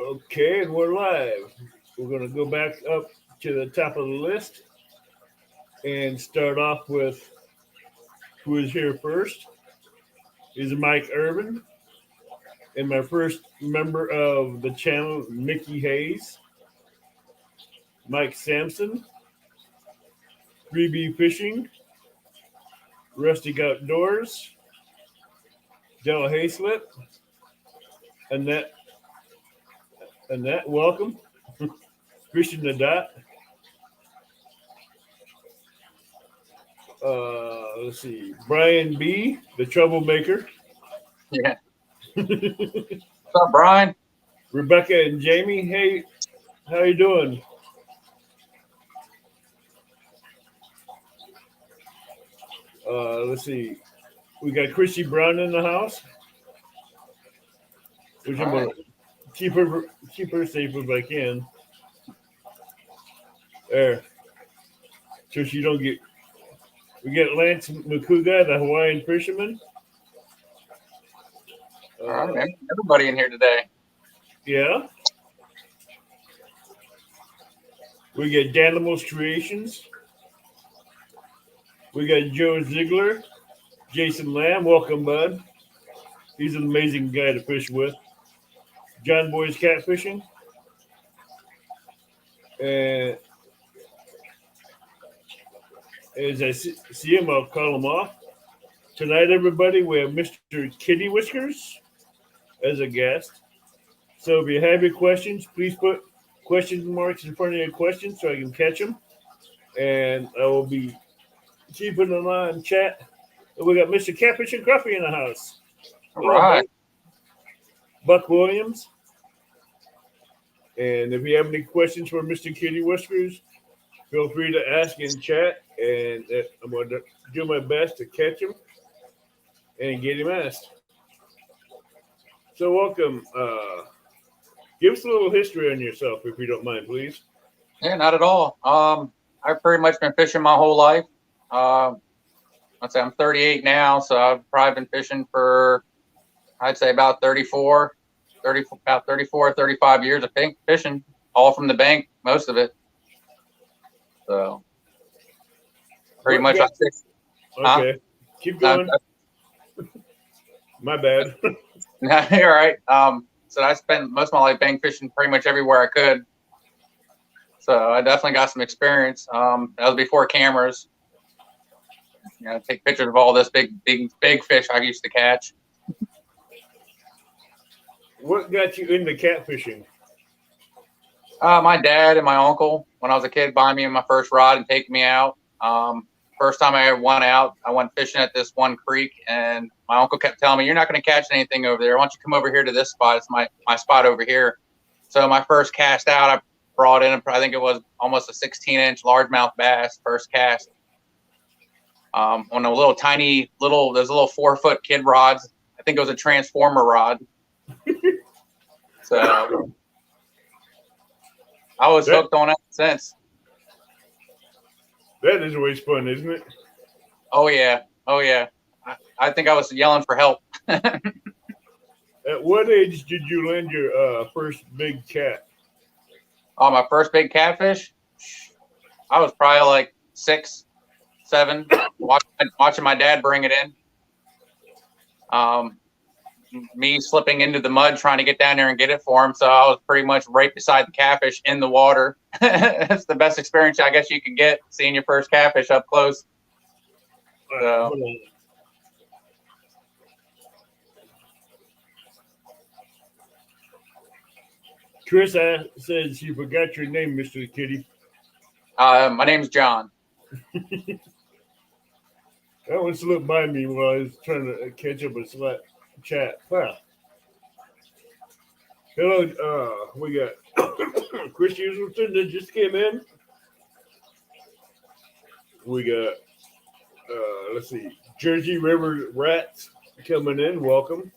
Okay, and we're live. We're going to go back up to the top of the list and start off with who is here first. Is Mike Urban, and my first member of the channel, Mickey Hayes, Mike Sampson, 3B Fishing, Rustic Outdoors, Della Hayslip, Annette, welcome, Christian the Dot. Let's see, Brian B, the troublemaker. Yeah. What's up, Brian? Rebecca and Jamie, hey, how you doing? Let's see, we got Chrissy Brown in the house. Which I'm gonna keep her safe if I can. There, so she don't get. We got Lance Makuga, the Hawaiian fisherman. All right, man. Everybody in here today. Yeah. We got Danimals Creations. We got Joe Ziegler, Jason Lamb. Welcome, bud. He's an amazing guy to fish with. John Boy's Catfishing. And as I see him, I'll call him off. Tonight, everybody, we have Mr. Kitty Whiskers as a guest. So if you have your questions, please put question marks in front of your questions so I can catch them. And I will be keeping them on chat. And we got Mr. Catfish and Crappie in the house. All right. Buck Williams. And if you have any questions for Mr. Kitty Whiskers, feel free to ask in chat. And I'm going to do my best to catch him and get him asked. So welcome. Give us a little history on yourself, if you don't mind, please. Yeah, not at all. I've pretty much been fishing my whole life. Let's say I'm 38 now, so I've probably been fishing for, I'd say about 35 years of fishing, all from the bank, most of it. So pretty much. Okay, keep going. My bad. You're right. So I spent most of my life bank fishing pretty much everywhere I could. So I definitely got some experience. That was before cameras. Take pictures of all this big fish I used to catch. What got you into catfishing? My dad and my uncle, when I was a kid, buying me my first rod and taking me out. First time I ever went out, I went fishing at this one creek, and my uncle kept telling me, "You're not going to catch anything over there. Why don't you come over here to this spot? It's my spot over here." So my first cast out, I brought in, I think it was almost a 16-inch largemouth bass, first cast. On a little tiny, those little 4-foot kid rods. I think it was a transformer rod. So I was hooked on it since. That is always fun, isn't it? Oh yeah. I think I was yelling for help. At what age did you land your first big cat? Oh, my first big catfish? I was probably like 6, 7, watching my dad bring it in. Me slipping into the mud trying to get down there and get it for him. So I was pretty much right beside the catfish in the water. It's the best experience I guess you can get, seeing your first catfish up close. So. Chris says you forgot your name, Mr. Kitty. My name's John. That one slipped by me while I was trying to catch up with chat. Wow. Hello, we got Chris Uselton that just came in. We got, let's see, Jersey River Rats coming in. Welcome.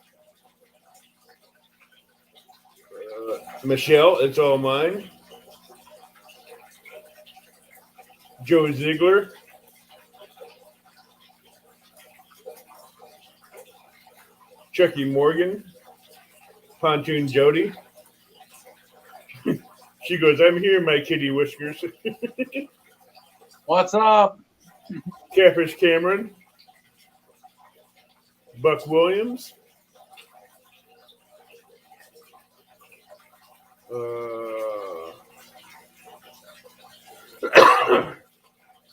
Michelle, it's all mine. Joe Ziegler. Chucky Morgan. Pontoon Jody. She goes, I'm here, my kitty whiskers. What's up? Catfish Cameron. Buck Williams.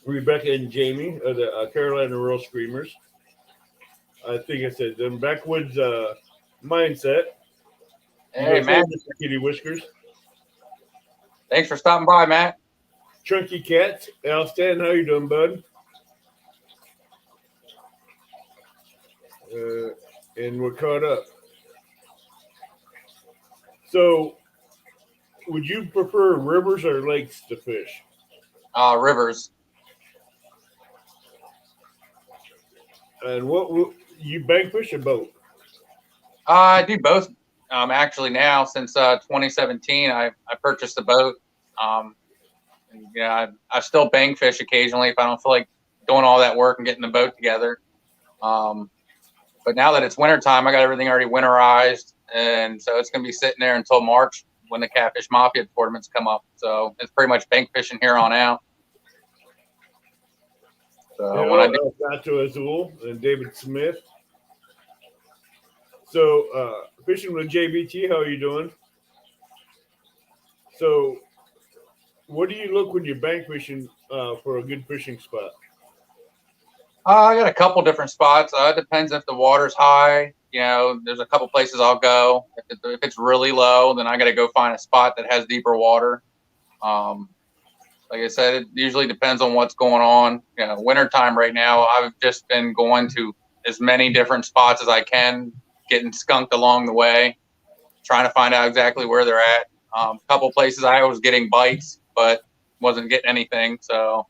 Rebecca and Jamie of the Carolina Rural Screamers. I think I said them. Backwoods Mindset. Hey, Matt. Mr. Kitty Whiskers. Thanks for stopping by, Matt. Chunky Cats. Al Stan, how you doing, bud? And we're caught up. So, would you prefer rivers or lakes to fish? Rivers. And what you bank fish or boat? I do both. Actually, now since 2017, I purchased a boat. I still bank fish occasionally if I don't feel like doing all that work and getting the boat together. But now that it's wintertime, I got everything already winterized, and so it's going to be sitting there until March when the Catfish Mafia tournaments come up. So it's pretty much bank fishing here on out. So when I do Sato Azul and David Smith. So fishing with JBT, how are you doing? So what do you look when you're bank fishing for a good fishing spot? I got a couple different spots. It depends if the water's high. You know, there's a couple places I'll go. If it's really low, then I got to go find a spot that has deeper water. Like I said, it usually depends on what's going on. You know, wintertime right now, I've just been going to as many different spots as I can, getting skunked along the way, trying to find out exactly where they're at. A couple places I was getting bites, but wasn't getting anything. So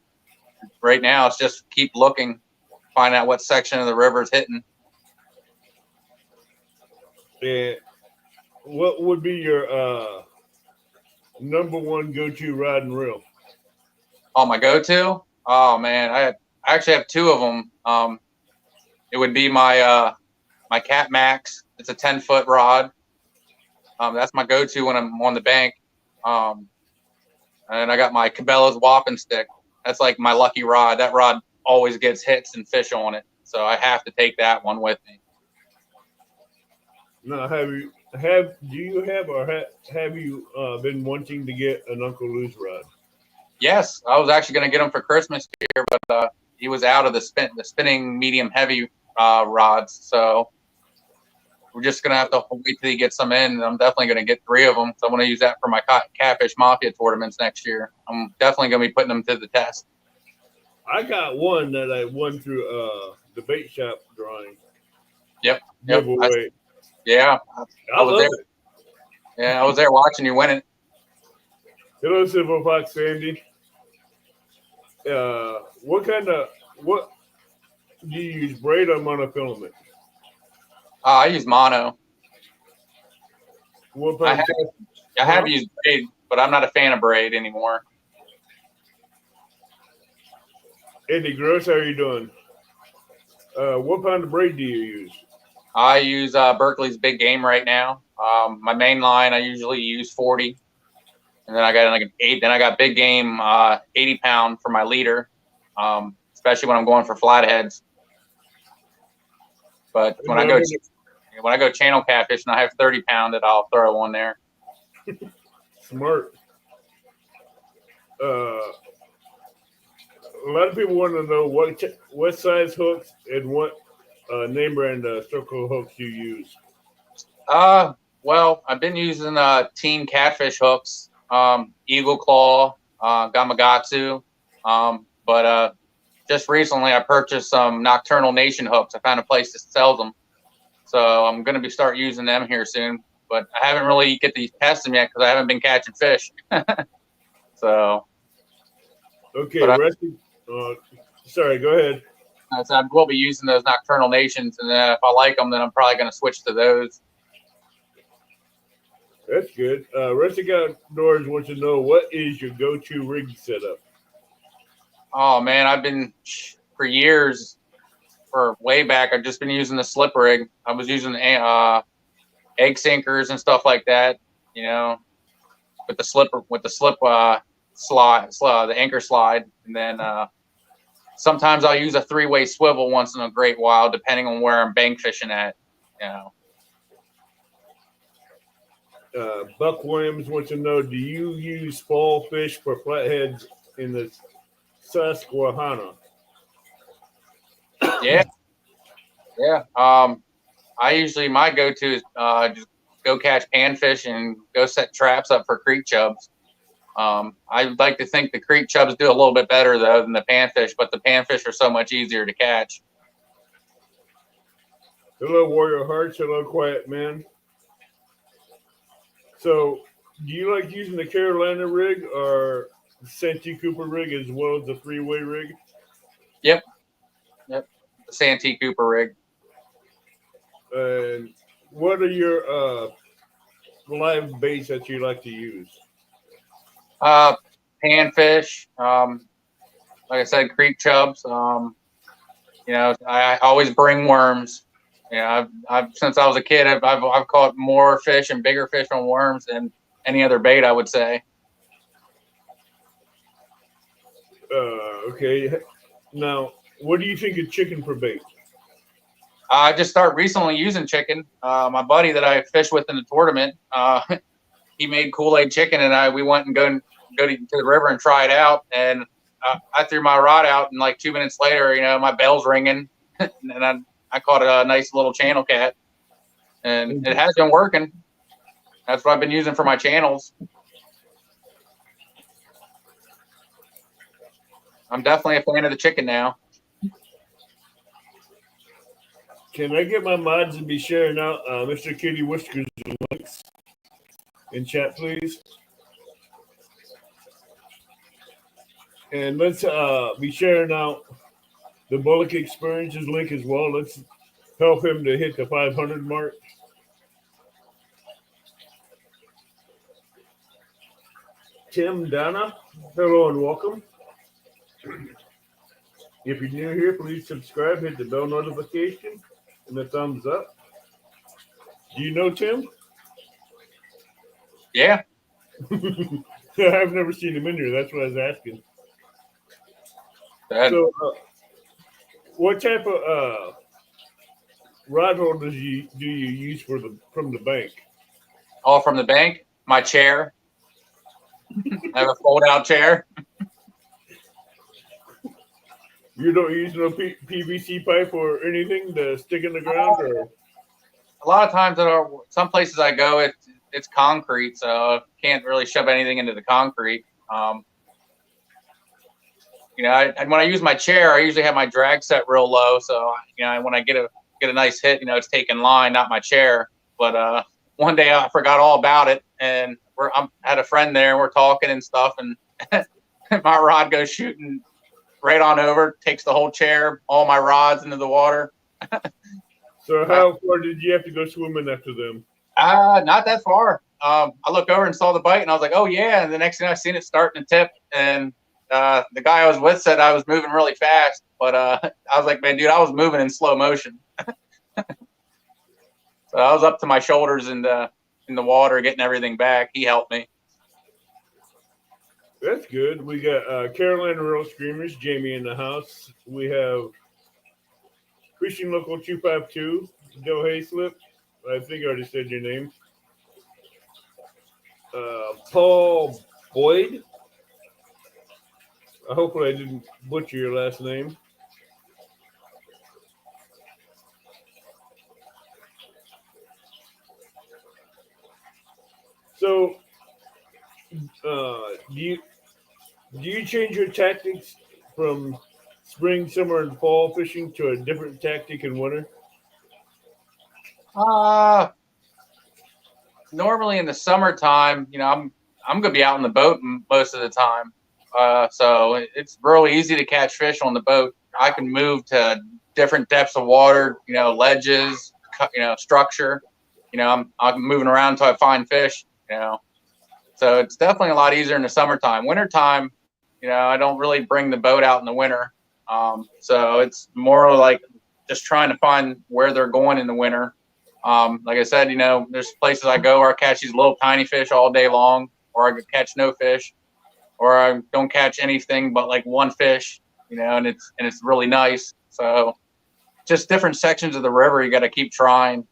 right now it's just keep looking, find out what section of the river is hitting. And what would be your number one go-to rod and reel? Oh, my go-to? Oh, man, I actually have two of them. It would be my Cat Max. It's a 10-foot rod. That's my go-to when I'm on the bank. And I got my Cabela's Whopping Stick. That's like my lucky rod. That rod always gets hits and fish on it, so I have to take that one with me. Now, have you been wanting to get an Uncle Lou's rod? Yes, I was actually going to get him for Christmas here, but he was out of the spinning medium heavy rods, so we're just going to have to wait till he gets some in. And I'm definitely going to get 3 of them, so I'm going to use that for my Catfish Mafia tournaments next year. I'm definitely going to be putting them to the test. I got one that I won through the bait shop drawing. Yep. Giveaway. I was there. It. Yeah, I was there watching you win it. Hello, Silver Fox Sandy. What do you use, braid or monofilament? I use mono. I have used braid, but I'm not a fan of braid anymore. Eddie Gross, how are you doing? What kind of braid do you use? I use Berkeley's Big Game right now. My main line, I usually use 40. And then I got like an 8. Then I got Big Game 80-pound for my leader, especially when I'm going for flatheads. But when I go channel catfish and I have 30-pound that I'll throw on there. Smart. A lot of people want to know what size hooks and what name brand circle hooks you use. Well, I've been using Team Catfish hooks. Eagle Claw, Gamakatsu, but just recently I purchased some Nocturnal Nation hooks. I found a place that sells them, so I'm going to start using them here soon. But I haven't really get to test them yet because I haven't been catching fish. So okay, sorry, go ahead. So I will be using those Nocturnal Nations, and then if I like them, then I'm probably going to switch to those. That's good. Rustic Outdoors wants to know, what is your go-to rig setup? Oh, man, I've been for years, for way back, I've just been using the slip rig. I was using egg sinkers and stuff like that, you know. with the slip the anchor slide, and then sometimes I'll use a 3-way swivel once in a great while, depending on where I'm bank fishing at. Buck Williams wants to know: do you use fall fish for flatheads in the Susquehanna? Yeah. I usually, my go-to is just go catch panfish and go set traps up for creek chubs. I like to think the creek chubs do a little bit better though than the panfish, but the panfish are so much easier to catch. Hello, Warrior Hearts. Hello, Quiet Man. So, do you like using the Carolina rig or the Santee Cooper rig as well as the 3-way rig? Yep. The Santee Cooper rig. And what are your live baits that you like to use? Panfish. Like I said, creek chubs. I always bring worms. I've since I was a kid, I've caught more fish and bigger fish on worms than any other bait, I would say. Okay. Now, what do you think of chicken for bait? I just started recently using chicken. My buddy that I fished with in the tournament, he made Kool-Aid chicken, and we went and go to the river and try it out. And I threw my rod out, and like 2 minutes later, my bell's ringing, and I caught a nice little channel cat, and it has been working. That's what I've been using for my channels. I'm definitely a fan of the chicken now. Can I get my mods to be sharing out Mr. Kitty Whiskers links in chat, please? And let's be sharing out the Bullock Experiences link as well. Let's help him to hit the 500 mark. Tim Donna, hello and welcome. If you're new here, please subscribe, hit the bell notification, and the thumbs up. Do you know Tim? Yeah. I've never seen him in here. That's what I was asking. So, what type of rod holders do you use from the bank? All from the bank? My chair. I have a fold-out chair. You don't use no PVC pipe or anything to stick in the ground, or? A lot of times, some places I go, it's concrete, so I can't really shove anything into the concrete. When I use my chair, I usually have my drag set real low, so when I get a nice hit, it's taking line, not my chair. But one day I forgot all about it, and I had a friend there, and we're talking and stuff, and my rod goes shooting right on over, takes the whole chair, all my rods into the water. So how far did you have to go swimming after them? Not that far. I looked over and saw the bite, and I was like, oh, yeah. And the next thing I seen it starting to tip, and the guy I was with said I was moving really fast. But I was like, man, dude, I was moving in slow motion. So I was up to my shoulders in the water, getting everything back. He helped me. That's good. We got Carolina Royal Screamers, Jamie in the house. We have Christian Local 252, Joe Hayslip. I think I already said your name. Paul Boyd. Hopefully I didn't butcher your last name. So, do you change your tactics from spring, summer, and fall fishing to a different tactic in winter? Normally in the summertime, I'm gonna be out on the boat most of the time. So it's really easy to catch fish on the boat. I can move to different depths of water, ledges, structure. I'm moving around until I find fish. So it's definitely a lot easier in the summertime. Wintertime, I don't really bring the boat out in the winter. So it's more like just trying to find where they're going in the winter. Like I said, there's places I go where I catch these little tiny fish all day long, or or I could catch no fish, or I don't catch anything but like one fish, and it's really nice. So just different sections of the river you got to keep trying,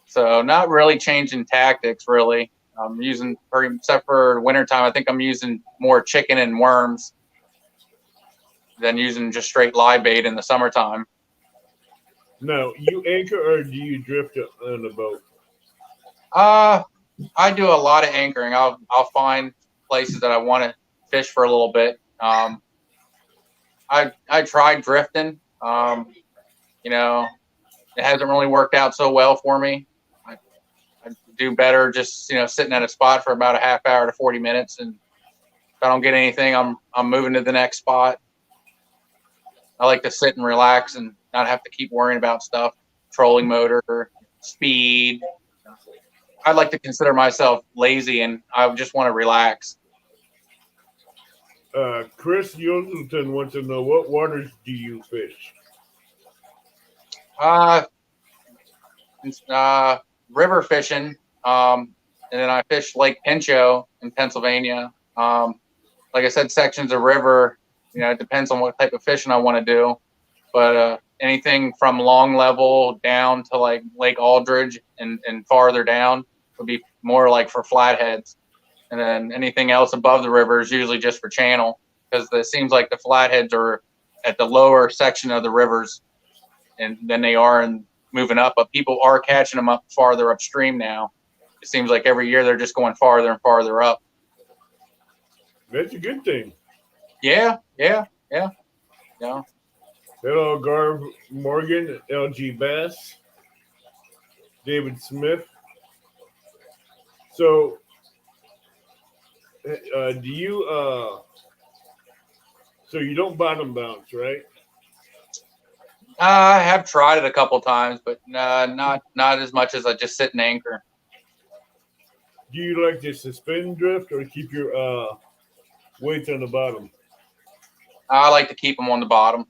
So not really changing tactics really. I'm using except for wintertime, I think I'm using more chicken and worms than using just straight live bait in the summertime. Now, you anchor or do you drift on the boat? I do a lot of anchoring. I'll find places that I want to fish for a little bit. I tried drifting. It hasn't really worked out so well for me. I do better just sitting at a spot for about a half hour to 40 minutes, and if I don't get anything, I'm moving to the next spot. I like to sit and relax and not have to keep worrying about stuff, trolling motor, speed. I'd like to consider myself lazy, and I just want to relax. Chris Yoselton wants to know, what waters do you fish? River fishing, and then I fish Lake Pinchot in Pennsylvania. Like I said, sections of river. It depends on what type of fishing I want to do, but anything from long level down to like Lake Aldridge and farther down would be more like for flatheads, and then anything else above the river is usually just for channel, because it seems like the flatheads are at the lower section of the rivers, and then they are in moving up, but people are catching them up farther upstream now. It seems like every year they're just going farther and farther up. That's a good thing. Yeah. Hello, Garv Morgan, LG Bass, David Smith. So, do you, so you don't bottom bounce, right? I have tried it a couple times, but not as much as I just sit and anchor. Do you like to suspend drift or keep your weights on the bottom? I like to keep them on the bottom.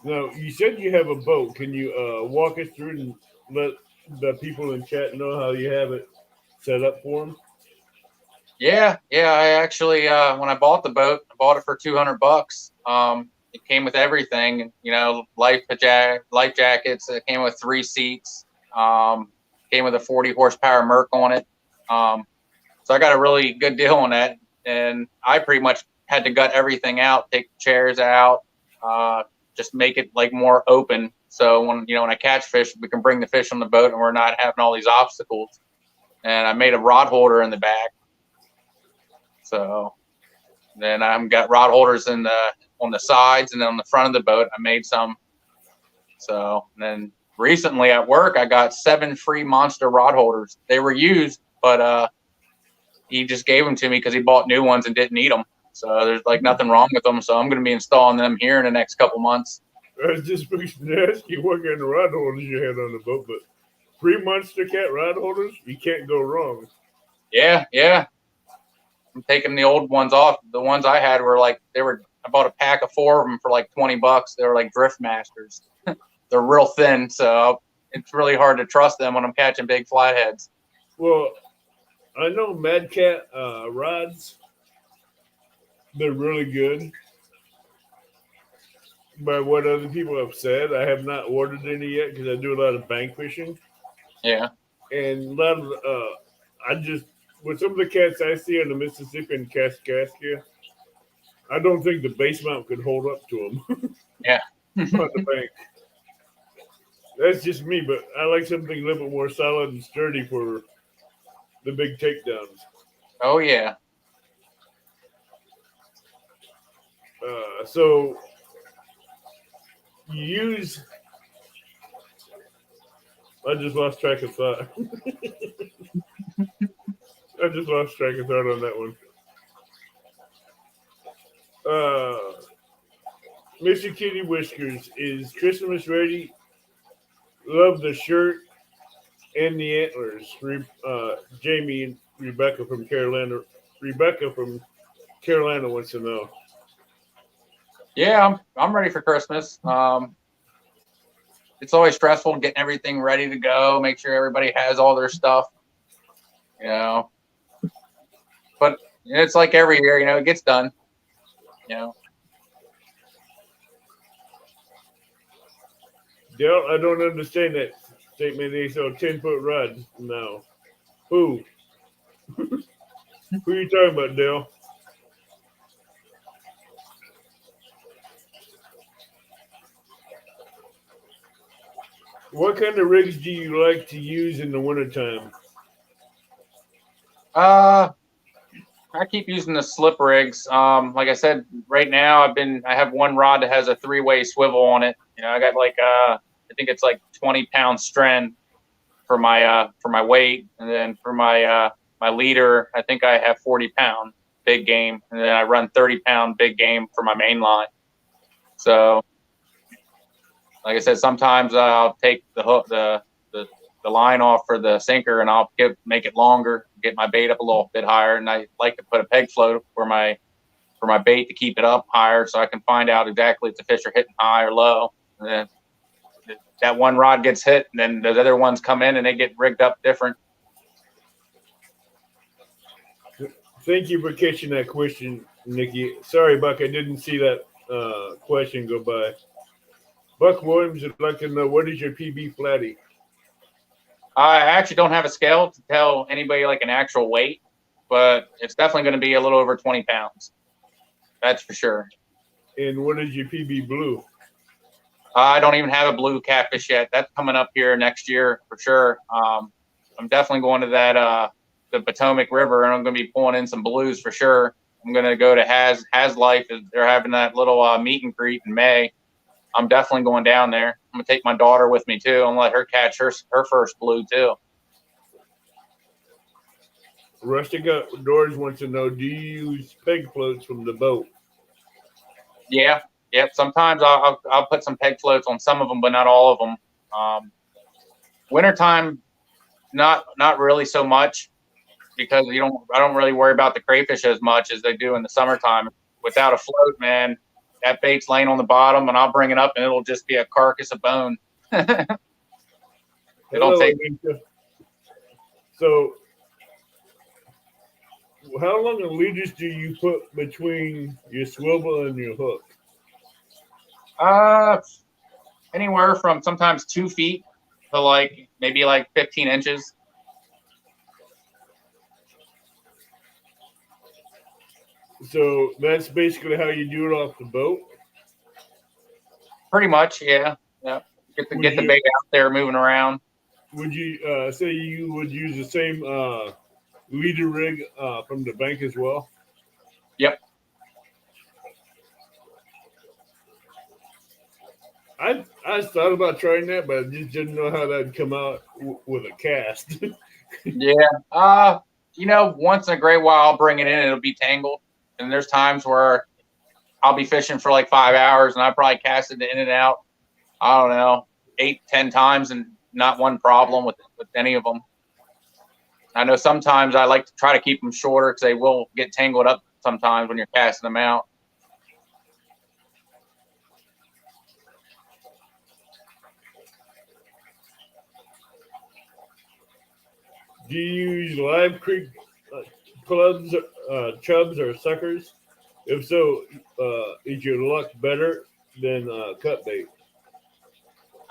Now, you said you have a boat. Can you walk us through and let the people in chat know how you have it set up for them? Yeah. I actually, when I bought the boat, I bought it for $200. It came with everything, life jackets. It came with 3 seats. Came with a 40 horsepower Merc on it. So I got a really good deal on that, and I pretty much had to gut everything out, take the chairs out, just make it like more open. So when I catch fish, we can bring the fish on the boat, and we're not having all these obstacles. And I made a rod holder in the back. So then I've got rod holders on the sides, and then on the front of the boat, I made some. So then recently at work, I got 7 free Monster rod holders. They were used, but he just gave them to me because he bought new ones and didn't need them. So there's like nothing wrong with them. So I'm going to be installing them here in the next couple months. I was just fixing to ask you what kind of rod holders you had on the boat, but free Monster Cat rod holders, you can't go wrong. Yeah. I'm taking the old ones off. The ones I had were I bought a pack of 4 of them for like $20. They were like Drift Masters. They're real thin, so it's really hard to trust them when I'm catching big flatheads. Well, I know Mad Cat rods, they're really good. By what other people have said, I have not ordered any yet because I do a lot of bank fishing. Yeah. And a lot of, with some of the cats I see on the Mississippi and Kaskaskia, I don't think the base mount could hold up to them. Yeah. On the bank. That's just me, but I like something a little bit more solid and sturdy for the big takedowns. Oh, yeah. So you use. I just lost track of thought. I just lost track of thought on that one. Mr. Kitty Whiskers, is Christmas ready? Love the shirt and the antlers. Jamie and Rebecca from Carolina. Rebecca from Carolina wants to know. Yeah, I'm ready for Christmas. it's always stressful getting everything ready to go, make sure everybody has all their stuff, you know. But it's like every year, you know, it gets done, you know. Dale, I don't understand that statement. They sell 10-foot rods now. Who? Who are you talking about, Dale? What kind of rigs do you like to use in the wintertime? I keep using the slip rigs. Like I said, right now I have one rod that has a 3-way swivel on it. You know, I got like I think it's like 20-pound strand for my weight, and then for my leader, I think I have 40-pound big game, and then I run 30-pound big game for my main line. So, like I said, sometimes I'll take the hook, the line off for the sinker, and I'll make it longer, get my bait up a little bit higher, and I like to put a peg float for my bait to keep it up higher, so I can find out exactly if the fish are hitting high or low. And then that one rod gets hit, and then the other ones come in and they get rigged up different. Thank you for catching that question, Nikki. Sorry, Buck, I didn't see that question go by. Buck Williams would like to know, what is your PB flatty? I actually don't have a scale to tell anybody like an actual weight, but it's definitely going to be a little over 20 pounds. That's for sure. And what is your PB blue? I don't even have a blue catfish yet. That's coming up here next year for sure. I'm definitely going to that the Potomac River, and I'm going to be pulling in some blues for sure. I'm going to go to Has Life. They're having that little meet and greet in May. I'm definitely going down there. I'm going to take my daughter with me too. I'm going to let her catch her first blue too. Rustic Outdoors wants to know, do you use peg floats from the boat? Yeah. Yep. Sometimes I'll put some peg floats on some of them, but not all of them. Wintertime, not really so much, because I don't really worry about the crayfish as much as they do in the summertime. Without a float, man, that bait's laying on the bottom, and I'll bring it up, and it'll just be a carcass of bone. So, how long of leaders do you put between your swivel and your hook? Anywhere from sometimes 2 feet to maybe 15 inches. So that's basically how you do it off the boat? Pretty much, yeah. Yeah. Get the bait out there moving around. Would you say you would use the same leader rig from the bank as well? Yep. I thought about trying that, but I just didn't know how that'd come out with a cast. Yeah. Once in a great while I'll bring it in, it'll be tangled. And there's times where I'll be fishing for 5 hours, and I probably cast it in and out, I don't know, 8-10 times, and not one problem with any of them. I know sometimes I like to try to keep them shorter because they will get tangled up sometimes when you're casting them out. Do you use live creek clubs, chubs, or suckers? If so, is your luck better than cut bait?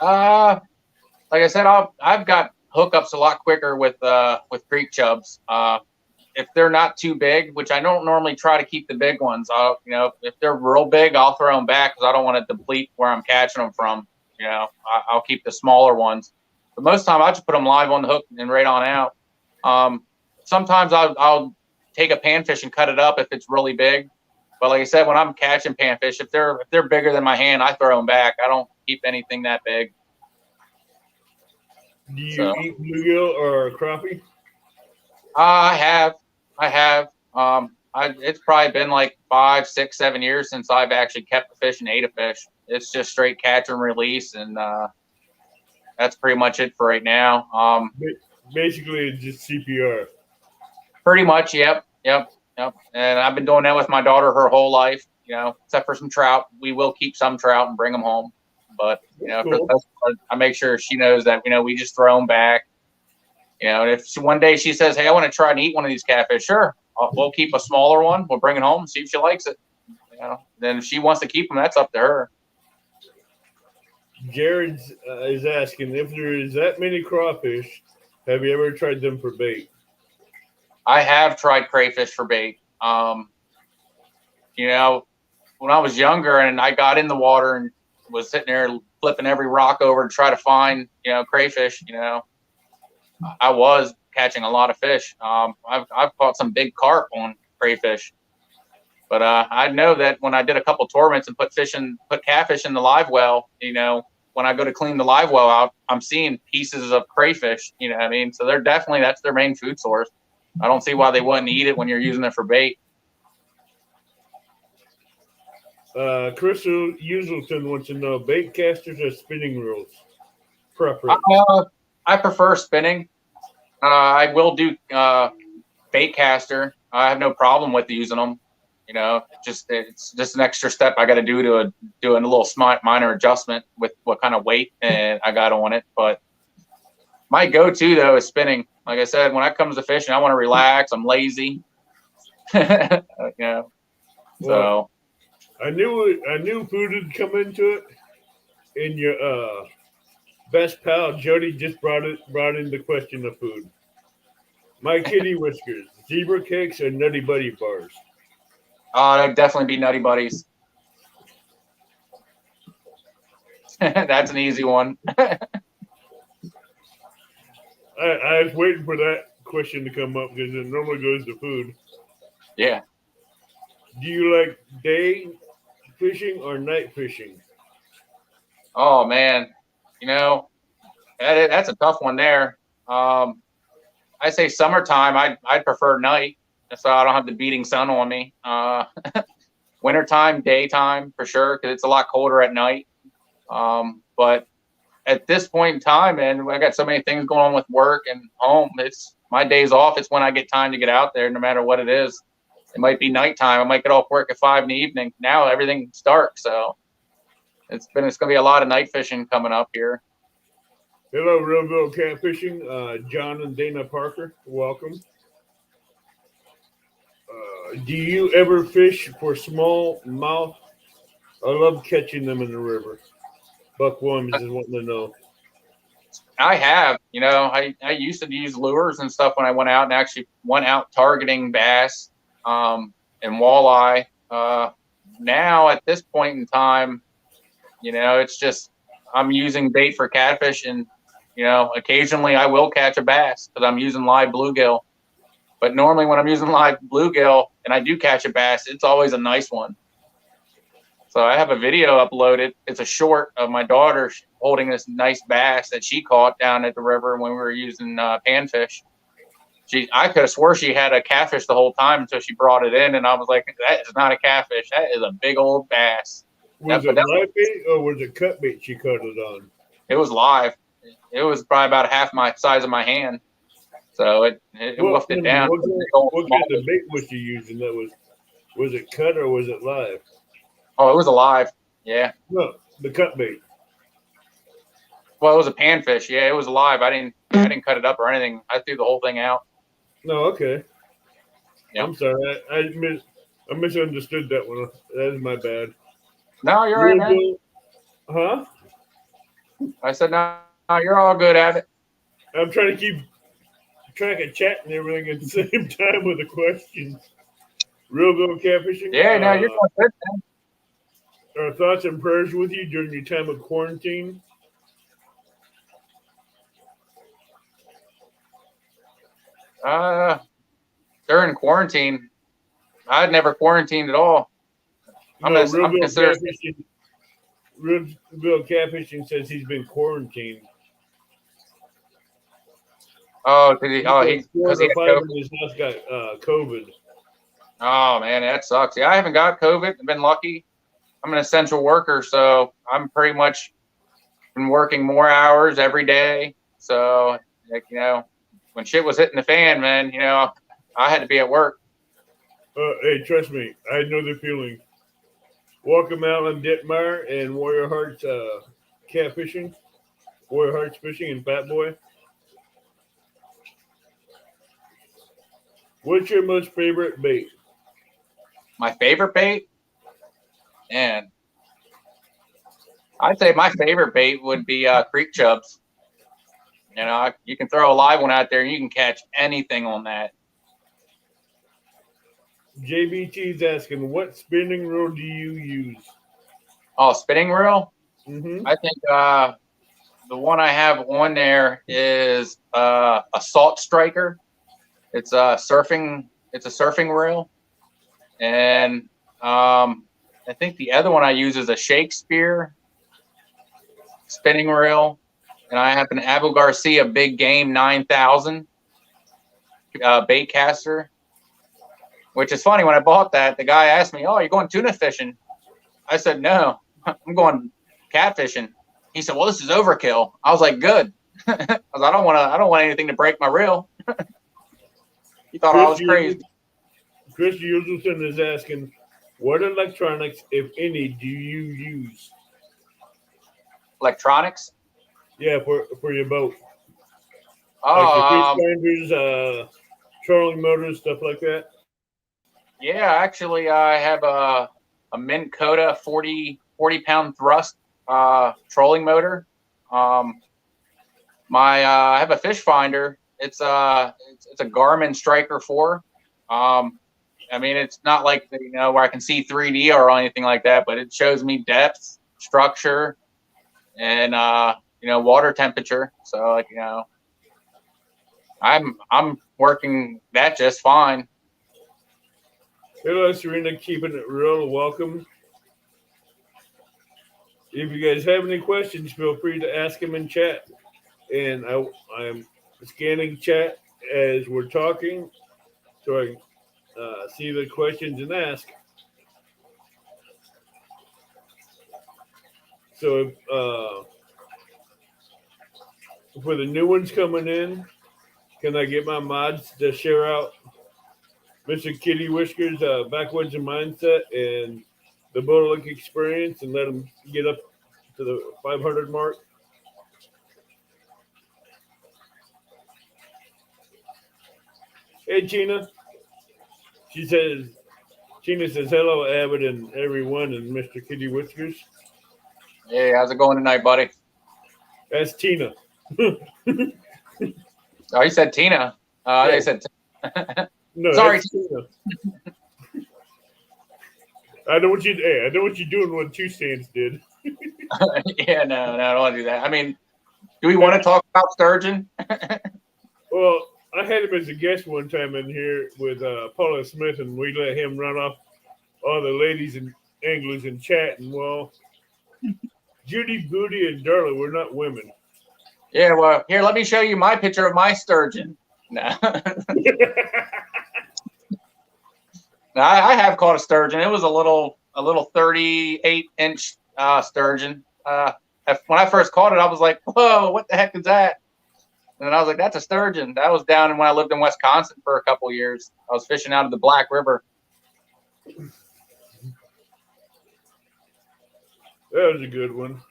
Like I said, I've got hookups a lot quicker with creek chubs. If they're not too big, which I don't normally try to keep the big ones. If they're real big, I'll throw them back because I don't want to deplete where I'm catching them from. I'll keep the smaller ones. But most of the time, I just put them live on the hook and right on out. Sometimes I'll take a panfish and cut it up if it's really big. But like I said, when I'm catching panfish, if they're bigger than my hand, I throw them back. I don't keep anything that big. Do you eat bluegill or crappie? I have. It's probably been 5, 6, 7 years since I've actually kept a fish and ate a fish. It's just straight catch and release, and that's pretty much it for right now. Basically, it's just CPR. Pretty much, yep. And I've been doing that with my daughter her whole life. Except for some trout. We will keep some trout and bring them home, But That's for the cool. most part, I make sure she knows that we just throw them back. And if one day she says, "Hey, I want to try and eat one of these catfish," sure, we'll keep a smaller one. We'll bring it home, see if she likes it. Then if she wants to keep them, that's up to her. Jared is asking if there is that many crawfish. Have you ever tried them for bait? I have tried crayfish for bait. When I was younger and I got in the water and was sitting there flipping every rock over to try to find, crayfish, I was catching a lot of fish. I've caught some big carp on crayfish, but I know that when I did a couple tournaments and put catfish in the live well, when I go to clean the live well out, I'm seeing pieces of crayfish. You know what I mean? So that's their main food source. I don't see why they wouldn't eat it when you're using it for bait. Crystal Uselton wants to know bait casters or spinning reels preference. I prefer spinning. I will do bait caster. I have no problem with using them. It's just an extra step I got to do a little minor adjustment with what kind of weight and I got on it. But my go-to though is spinning. Like I said, when it comes to fishing, I want to relax. I'm lazy. So I knew food would come into it. And your best pal Jody just brought in the question of food. My kitty whiskers, zebra cakes, or Nutty Buddy bars. That'd definitely be Nutty Buddies. That's an easy one. I was waiting for that question to come up because it normally goes to food. Yeah. Do you like day fishing or night fishing? Oh man, that's a tough one there. I say summertime. I'd prefer night, so I don't have the beating sun on me. Wintertime, daytime for sure, because it's a lot colder at night. But at this point in time, man, I got so many things going on with work and home. It's my days off. It's when I get time to get out there, no matter what it is. It might be nighttime. I might get off work at 5 in the evening. Now everything's dark, so it's gonna be a lot of night fishing coming up here. Hello, Realville Catfishing. John and Dana Parker, welcome. Do you ever fish for smallmouth? I love catching them in the river. Buck Williams is wanting to know. I have. I used to use lures and stuff when I went out and actually went out targeting bass and walleye. Now, at this point in time, it's just I'm using bait for catfish and, occasionally I will catch a bass because I'm using live bluegill. But normally when I'm using live bluegill and I do catch a bass, it's always a nice one. So I have a video uploaded. It's a short of my daughter holding this nice bass that she caught down at the river when we were using panfish. I could have swore she had a catfish the whole time until she brought it in, and I was like, that is not a catfish. That is a big old bass. Was it live bait or was it cut bait she caught it on? It was live. It was probably about half my size of my hand. So it woofed it down. What kind of bait was she using? Was it cut or was it live? Oh, it was alive. Yeah. No, the cut bait. Well, it was a panfish. Yeah, it was alive. I didn't cut it up or anything. I threw the whole thing out. No, okay. Yep. I'm sorry. I misunderstood that one. That is my bad. No, you're right, man. Huh? I said, no, you're all good at it. I'm trying to keep track of chat and everything at the same time with the questions. Real good catfishing. Yeah, no, you're doing good, man. Our thoughts and prayers with you during your time of quarantine. During quarantine, I'd never quarantined at all. Real Catfishing says he's been quarantined. Oh, because he had COVID. His house got COVID. Oh man, that sucks. Yeah, I haven't got COVID. I've been lucky. I'm an essential worker, so I'm pretty much been working more hours every day. So, when shit was hitting the fan, man, I had to be at work. Hey, trust me, I know the feeling. Welcome, Alan Detmeyer and Warrior Hearts catfishing, Boy Hearts Fishing, and Fat Boy. What's your most favorite bait? My favorite bait? Man, I'd say my favorite bait would be creek chubs. You know, you can throw a live one out there and you can catch anything on that. JBT's asking, what spinning reel do you use? Oh, spinning reel? Mm-hmm. I think the one I have on there is a salt striker. It's a surfing reel, and I think the other one I use is a Shakespeare spinning reel, and I have an Abu Garcia Big Game 9000 bait caster. Which is funny. When I bought that, the guy asked me, "Oh, you're going tuna fishing?" I said, "No, I'm going catfishing." He said, "Well, this is overkill." I was like, "Good." I don't want anything to break my reel. He thought I was crazy. Chris Uselson is asking, what electronics, if any, do you use? Electronics? Yeah, for your boat. Oh, like your fish finders, trolling motors, stuff like that. Yeah, actually, I have a Minn Kota 40 pound thrust trolling motor. I have a fish finder. It's a Garmin Striker 4. I mean, it's not like where I can see 3D or anything like that, but it shows me depth, structure, and water temperature. So I'm working that just fine. Hello, Serena, keeping it real. Welcome. If you guys have any questions, feel free to ask them in chat. And I'm scanning chat as we're talking, so I can see the questions and ask. So for the new ones coming in, can I get my mods to share out Mr. Kitty Whiskers, Backwoods and Mindset, and the Boatlook Experience, and let them get up to the 500 mark? Hey, Tina. Tina says, hello, Abbott and everyone, and Mr. Kitty Whiskers. Hey, how's it going tonight, buddy? That's Tina. Oh, you said Tina. Yeah. I said no. Sorry, Tina. I know what you're doing. What Two Stands did. Yeah, no, I don't want to do that. I mean, do we want to talk about sturgeon? Well, I had him as a guest one time in here with Paula Smith, and we let him run off all the ladies and anglers in chat. And well, Judy, Booty, and Darla were not women. Yeah, well, here, let me show you my picture of my sturgeon. No. No, I have caught a sturgeon. It was a little 38-inch sturgeon. When I first caught it, I was like, "Whoa, what the heck is that?" And then I was like, "That's a sturgeon." That was down when I lived in Wisconsin for a couple years. I was fishing out of the Black River. That was a good one.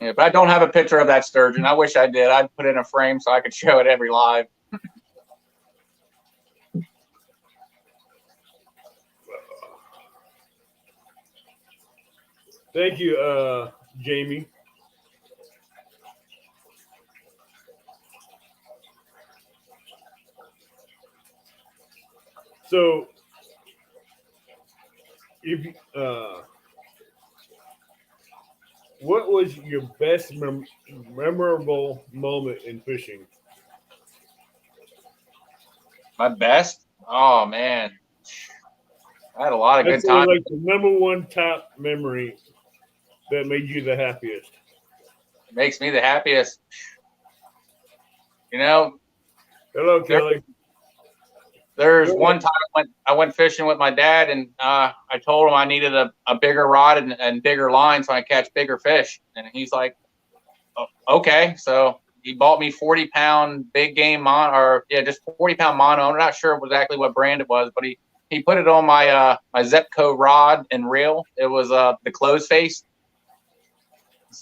Yeah, but I don't have a picture of that sturgeon. I wish I did. I'd put it in a frame so I could show it every live. Thank you, Jamie. So, if what was your best memorable moment in fishing? My best? Oh man, I had a lot of good times. Like the number one top memory that made you the happiest. It makes me the happiest. Hello, Kelly. There's one time I went fishing with my dad, and I told him I needed a bigger rod and bigger line so I catch bigger fish. And he's like, oh, okay. So he bought me 40-pound big game mono, just 40-pound mono. I'm not sure exactly what brand it was, but he He put it on my my Zepco rod and reel. It was the closed face,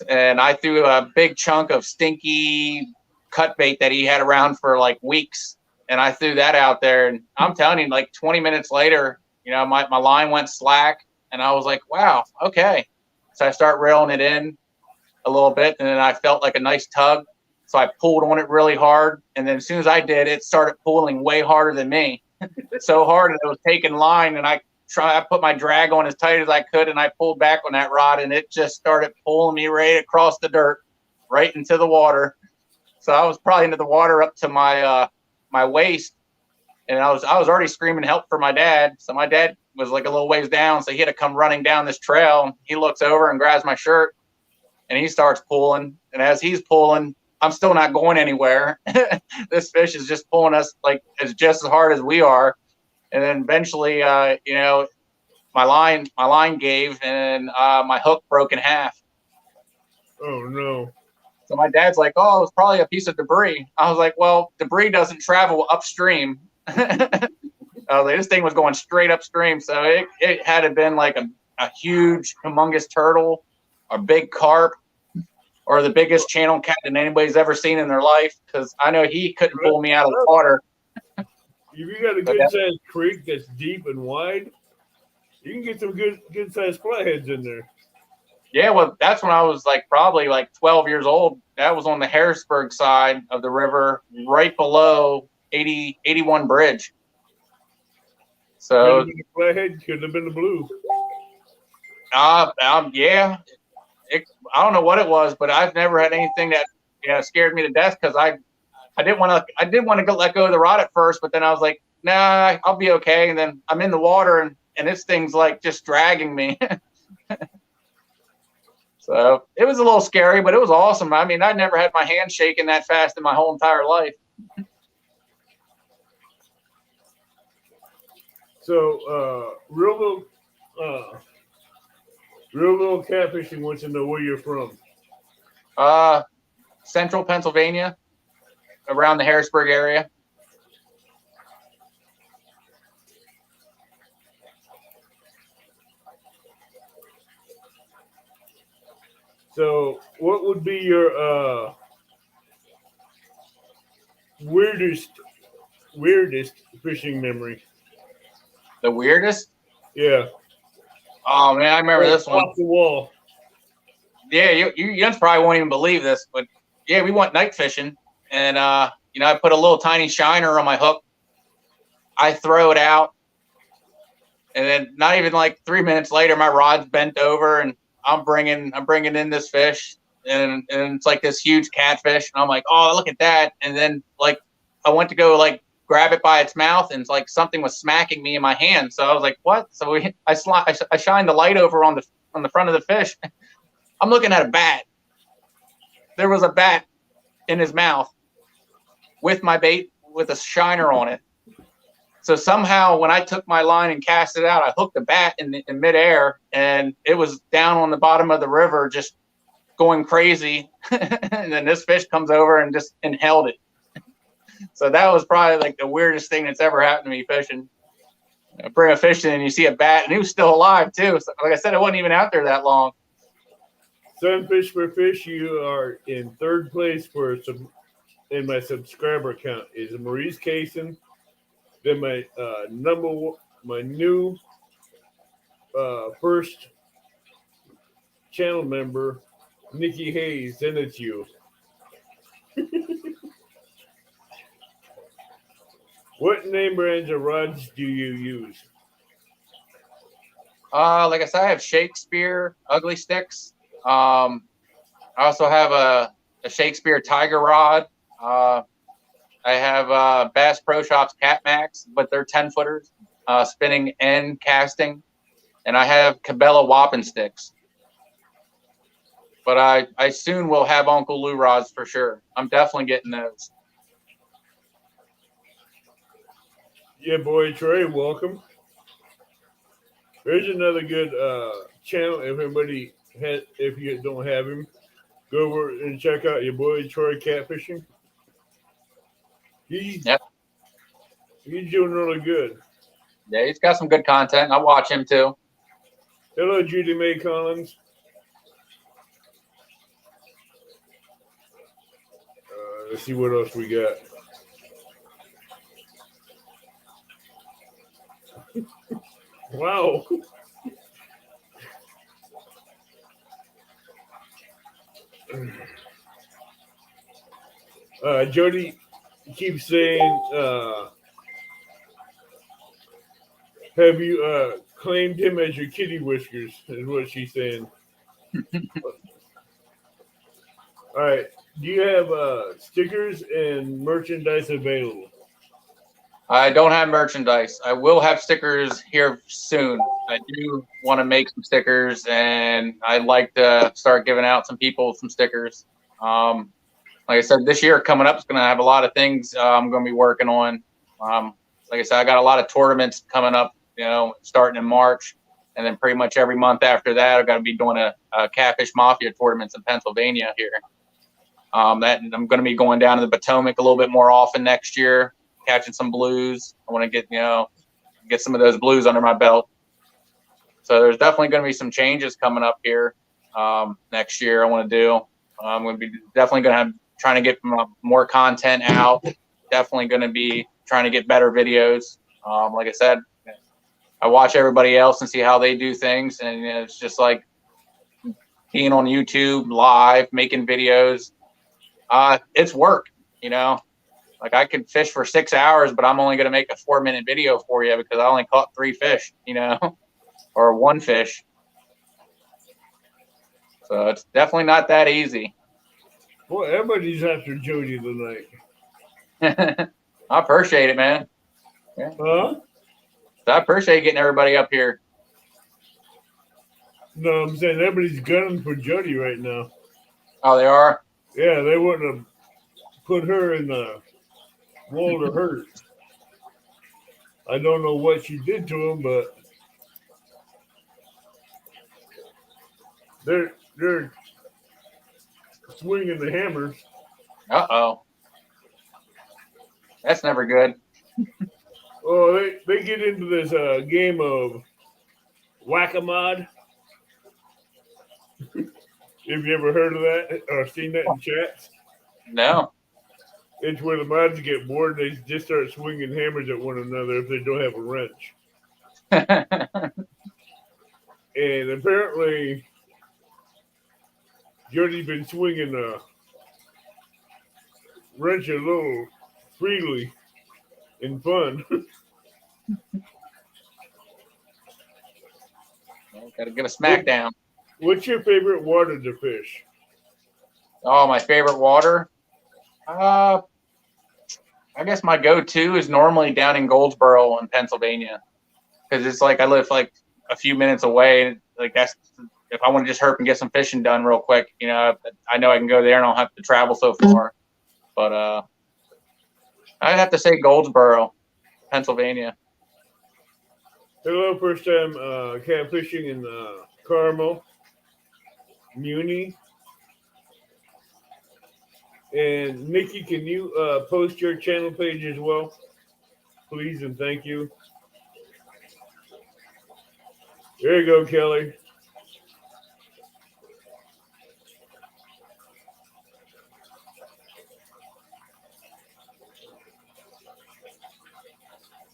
and I threw a big chunk of stinky cut bait that he had around for like weeks, and I threw that out there. And I'm telling you, like 20 minutes later, you know, my line went slack, and I was like, wow, okay. So I start reeling it in a little bit, and then I felt like a nice tug. So I pulled on it really hard, and then as soon as I did, it started pulling way harder than me. So hard that it was taking line, and I put my drag on as tight as I could, and I pulled back on that rod, and it just started pulling me right across the dirt, right into the water. So I was probably into the water up to my my waist, and I was already screaming help for my dad. So my dad was like a little ways down, so he had to come running down this trail. He looks over and grabs my shirt, and he starts pulling. And as he's pulling, I'm still not going anywhere. This fish is just pulling us like it's just as hard as we are. And then eventually, you know, my line gave, and my hook broke in half. Oh no! So my dad's like, "Oh, it was probably a piece of debris." I was like, "Well, debris doesn't travel upstream." I was like, "This thing was going straight upstream, so it had to been like a huge, humongous turtle, a big carp, or the biggest channel cat that anybody's ever seen in their life." Because I know he couldn't pull me out of the water. If you got a good sized creek that's deep and wide, you can get some good sized flatheads in there. Yeah, well, that's when I was like probably like 12 years old. That was on the Harrisburg side of the river, right below 81 Bridge. So could have been a flathead, could have been a blue. Yeah. I don't know what it was, but I've never had anything that scared me to death because I didn't want to let go of the rod at first, but then I was like, nah, I'll be okay. And then I'm in the water and this thing's like just dragging me. So it was a little scary, but it was awesome. I mean, I'd never had my hand shaking that fast in my whole entire life. So, real little catfishing wants to know where you're from. Central Pennsylvania, around the Harrisburg area. So, what would be your weirdest fishing memory? The weirdest? Yeah. Oh man, I remember this one. Off the wall. Yeah, you probably won't even believe this, but yeah, we went night fishing, and you know, I put a little tiny shiner on my hook. I throw it out, and then not even like 3 minutes later, my rod's bent over, and I'm bringing in this fish, and it's like this huge catfish, and I'm like, oh, look at that, and then like I went to go like grab it by its mouth, and it's like something was smacking me in my hand, so I was like, what? So I shined the light over on the front of the fish. I'm looking at a bat. There was a bat in his mouth with my bait with a shiner on it. So somehow when I took my line and cast it out, I hooked the bat in midair, and it was down on the bottom of the river just going crazy. And then this fish comes over and held it. So that was probably like the weirdest thing that's ever happened to me fishing. I bring a fish in and you see a bat, and he was still alive too. So like I said, it wasn't even out there that long. Sunfish for Fish, you are in third place in my subscriber count is Maurice Kaysen. Then my my new first channel member, Nikki Hayes. Then it's you. What name brands of rods do you use? Like I said, I have Shakespeare ugly sticks. I also have a Shakespeare tiger rod. I have Bass Pro Shops Cat Max, but they're 10-footers, spinning and casting. And I have Cabela Whopping sticks. But I soon will have Uncle Lou rods for sure. I'm definitely getting those. Yeah, boy, Trey, welcome. There's another good channel. If you don't have him, go over and check out your boy Troy Catfishing. He's doing really good. Yeah, he's got some good content. I watch him too. Hello, Judy Mae Collins. Let's see what else we got. Wow. Jody keeps saying, have you claimed him as your kitty whiskers, is what she's saying. All right. Do you have stickers and merchandise available? I don't have merchandise. I will have stickers here soon. I do want to make some stickers, and I'd like to start giving out some people some stickers. Like I said, this year coming up is going to have a lot of things I'm going to be working on. Like I said, I got a lot of tournaments coming up, starting in March, and then pretty much every month after that, I've got to be doing a Catfish Mafia tournaments in Pennsylvania here. That I'm going to be going down to the Potomac a little bit more often next year, catching some blues. I want to get some of those blues under my belt. So there's definitely going to be some changes coming up here next year. I want to do. I'm going to be definitely going to have trying to get more content out. Definitely going to be trying to get better videos. Like I said, I watch everybody else and see how they do things, and it's just like being on YouTube live, making videos. It's work, Like I could fish for 6 hours, but I'm only going to make a 4-minute video for you because I only caught 3 fish, or 1 fish. So it's definitely not that easy. Boy, everybody's after Jody tonight. I appreciate it, man. Yeah. Huh? So I appreciate getting everybody up here. No, I'm saying everybody's gunning for Jody right now. Oh, they are? Yeah, they wouldn't have put her in the wall to hurt. I don't know what she did to him, but they're swinging the hammers. Uh-oh. That's never good. Oh, they get into this game of whack-a-mod. Have you ever heard of that or seen that in chats? No. It's where the mods get bored and they just start swinging hammers at one another if they don't have a wrench. And apparently, Jody's been swinging a wrench a little freely in fun. Gotta get a smackdown. What's your favorite water to fish? Oh, my favorite water? I guess my go-to is normally down in Goldsboro in Pennsylvania, because it's like I live like a few minutes away. Like that's if I want to just herp and get some fishing done real quick, I know I can go there and I don't have to travel so far. But I'd have to say Goldsboro, Pennsylvania. Hello, first time catfishing in Carmel, Muni. And Nikki, can you post your channel page as well? Please and thank you. There you go, Kelly.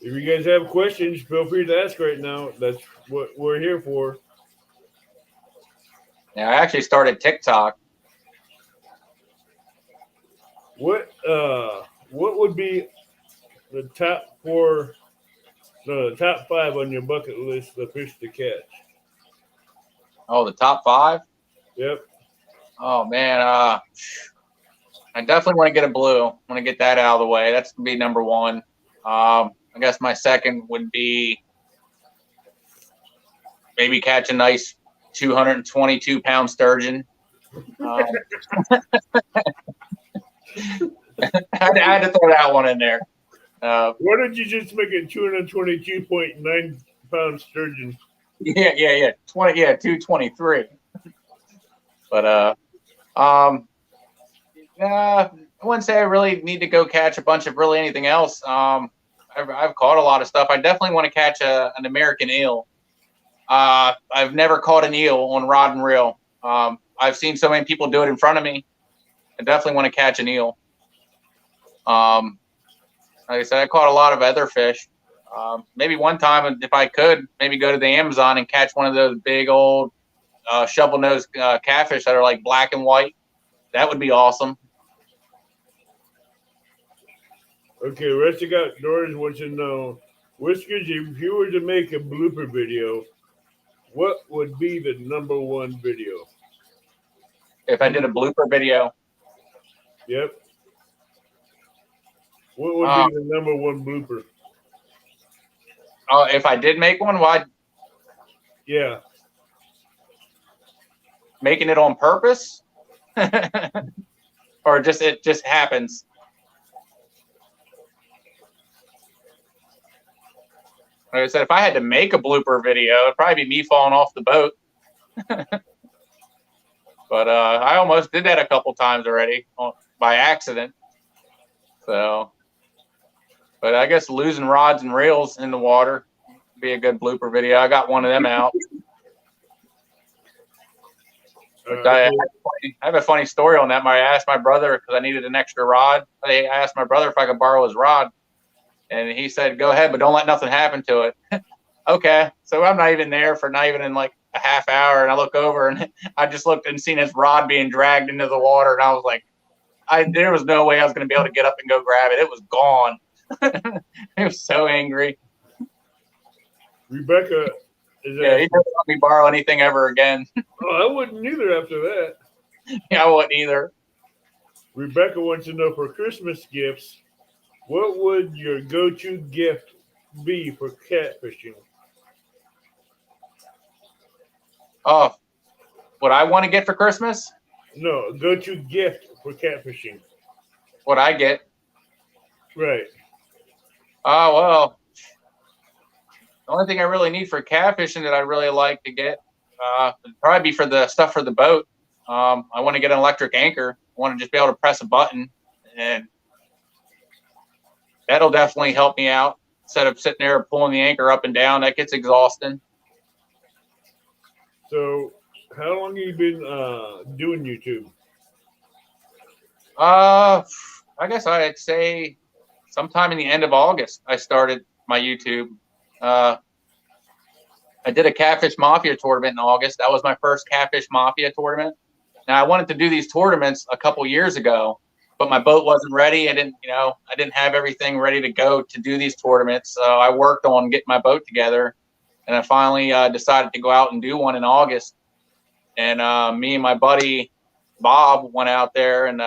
If you guys have questions, feel free to ask right now. That's what we're here for. Yeah, I actually started TikTok. What would be the top 5 on your bucket list of fish to catch? Oh, the top 5? Yep. Oh man, I definitely want to get a blue. I want to get that out of the way. That's gonna be number 1. I guess my second would be maybe catch a nice 222-pound sturgeon. I had to throw that one in there. Why don't you just make it 222.9 pound sturgeon? Yeah. 223. But I wouldn't say I really need to go catch a bunch of really anything else. I've caught a lot of stuff. I definitely want to catch an American eel. I've never caught an eel on rod and reel. I've seen so many people do it in front of me. I definitely want to catch an eel. Like I said, I caught a lot of other fish. Maybe one time, if I could, maybe go to the Amazon and catch one of those big old shovel-nosed catfish that are like black and white. That would be awesome. Okay, rest of got Doris wants to know, Whiskers, if you were to make a blooper video, what would be the #1 video? If I did a blooper video. Yep. What would be the #1 blooper? If I did make one, why? Yeah. Making it on purpose? Or it just happens? Like I said, if I had to make a blooper video, it'd probably be me falling off the boat. But I almost did that a couple times already by accident. So, but I guess losing rods and reels in the water would be a good blooper video. I got one of them out. I have a funny story on that. I asked my brother because I needed an extra rod. I asked my brother if I could borrow his rod. And he said, go ahead, but don't let nothing happen to it. Okay. So I'm not even there for not even in like a half hour. And I look over and I just looked and seen his rod being dragged into the water. And I was like, there was no way I was going to be able to get up and go grab it. It was gone. I was so angry. Rebecca he doesn't let me borrow anything ever again. Oh, I wouldn't either after that. Yeah, I wouldn't either. Rebecca wants to know, for Christmas gifts, what would your go-to gift be for catfishing? Oh, what I want to get for Christmas? No, go-to gift for catfishing. What I get? Right. Oh, well, the only thing I really need for catfishing that I really like to get would probably be for the stuff for the boat. I want to get an electric anchor. I want to just be able to press a button, and that'll definitely help me out instead of sitting there pulling the anchor up and down. That gets exhausting. So, how long have you been doing YouTube? I guess I'd say sometime in the end of August I started my YouTube. I did a Catfish Mafia tournament in August. That was my first Catfish Mafia tournament. Now I wanted to do these tournaments a couple years ago, but my boat wasn't ready. I didn't have everything ready to go to do these tournaments. So I worked on getting my boat together, and I finally decided to go out and do one in August. And me and my buddy Bob went out there and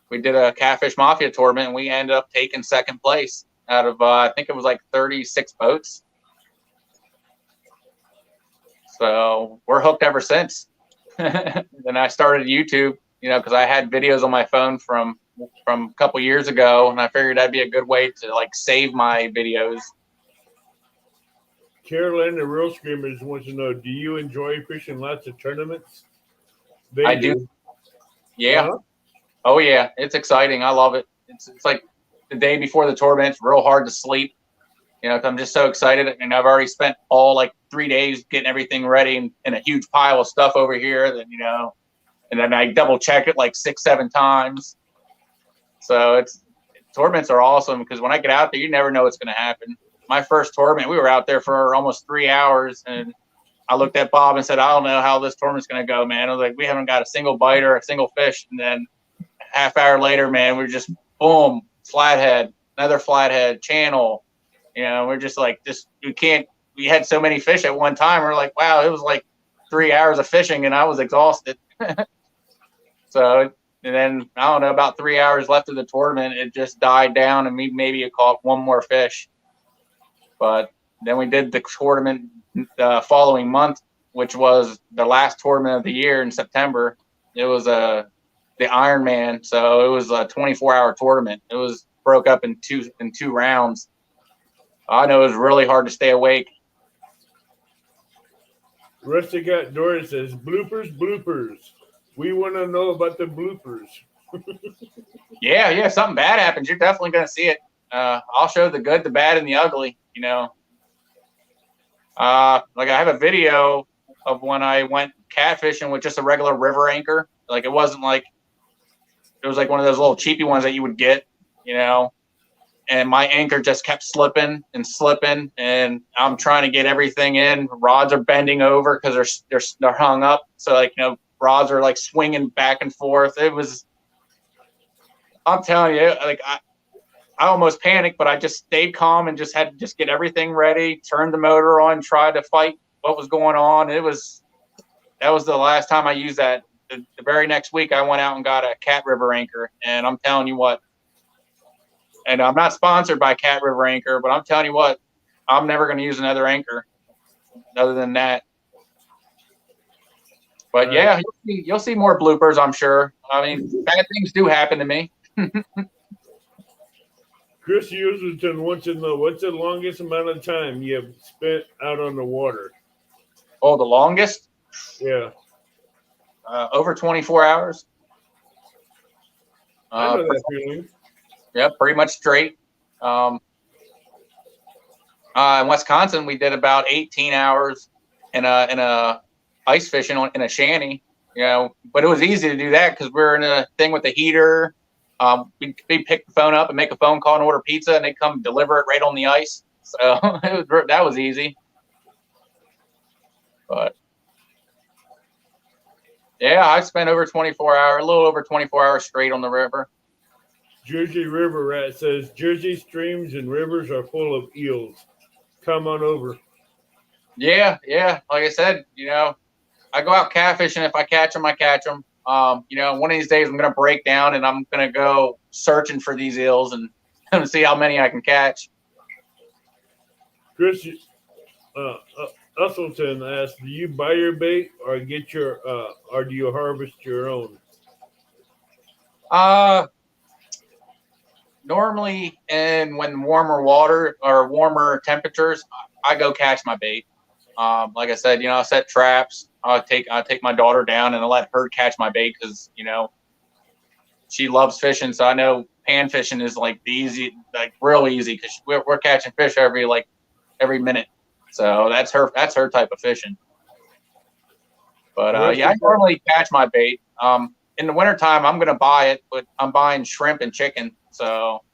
we did a Catfish Mafia tournament, and we ended up taking second place out of I think it was like 36 boats. So we're hooked ever since. Then I started YouTube, because I had videos on my phone from a couple years ago, and I figured that'd be a good way to like save my videos. Carolyn, the Real Screamers, wants to know, do you enjoy fishing lots of tournaments? I do. Yeah. Uh-huh. Oh yeah, it's exciting. I love it. It's like the day before the tournament. It's real hard to sleep. 'Cause I'm just so excited, and I've already spent all like 3 days getting everything ready in a huge pile of stuff over here. That and then I double check it like 6-7 times. So tournaments are awesome because when I get out there, you never know what's going to happen. My first tournament, we were out there for almost 3 hours, and I looked at Bob and said, I don't know how this tournament's going to go, man. I was like, we haven't got a single bite or a single fish. And then a half hour later, man, we're just boom, flathead, another flathead, channel. We're just like, we had so many fish at one time. We're like, wow, it was like 3 hours of fishing and I was exhausted. So, and then I don't know, about 3 hours left of the tournament, it just died down, and maybe it caught one more fish. But then we did the tournament the following month, which was the last tournament of the year in September. It was the Ironman, so it was a 24-hour tournament. It was broke up in two rounds. I know it was really hard to stay awake. Rusty got Doris says, bloopers. We want to know about the bloopers. Yeah, something bad happens, you're definitely going to see it. I'll show the good, the bad, and the ugly. Like I have a video of when I went catfishing with just a regular river anchor. Like it wasn't like it was like one of those little cheapy ones that you would get, and my anchor just kept slipping and slipping, and I'm trying to get everything in. Rods are bending over because they're hung up. So like rods are like swinging back and forth. I'm telling you, like I almost panicked, but I just stayed calm and just had to just get everything ready, turn the motor on, try to fight what was going on. That was the last time I used that. The very next week, I went out and got a Cat River anchor, and I'm telling you what. And I'm not sponsored by Cat River Anchor, but I'm telling you what, I'm never going to use another anchor other than that. But yeah, you'll see more bloopers, I'm sure. I mean, bad things do happen to me. Chris Houston wants to know, what's the longest amount of time you have spent out on the water? Oh, the longest? Yeah. Over 24 hours. I know that feeling. Yeah, pretty much straight. In Wisconsin, we did about 18 hours in a ice fishing in a shanty. But it was easy to do that because we were in a thing with the heater. We pick the phone up and make a phone call and order pizza, and they come deliver it right on the ice. So that was easy. But yeah, I spent a little over 24 hours straight on the river. Jersey River Rat says Jersey streams and rivers are full of eels. Come on over. Yeah. Like I said, I go out catfishing. If I catch them, I catch them. One of these days I'm going to break down and I'm going to go searching for these eels and see how many I can catch. Chris Usselton asks, do you buy your bait or or do you harvest your own? Normally, when warmer water or warmer temperatures, I go catch my bait. Like I said, I set traps. I take my daughter down and I let her catch my bait because she loves fishing. So I know pan fishing is like real easy because we're catching fish every minute. So that's her type of fishing. But I normally catch my bait. In the wintertime, I'm gonna buy it, but I'm buying shrimp and chicken. So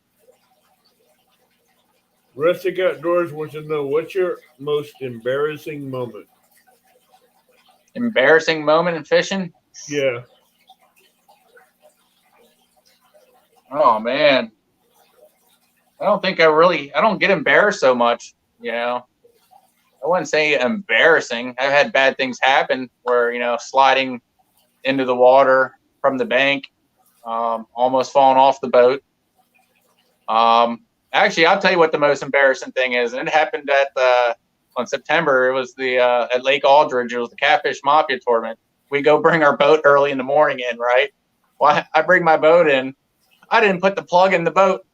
Rustic Outdoors wants to know, what's your most embarrassing moment? Embarrassing moment in fishing? Yeah. Oh man. I don't get embarrassed so much, I wouldn't say embarrassing. I've had bad things happen where, sliding into the water from the bank, almost falling off the boat. Actually, I'll tell you what the most embarrassing thing is, and it happened on September. It was at Lake Aldridge. It was the Catfish Mafia tournament. We go bring our boat early in the morning in, right? Well, I bring my boat in. I didn't put the plug in the boat.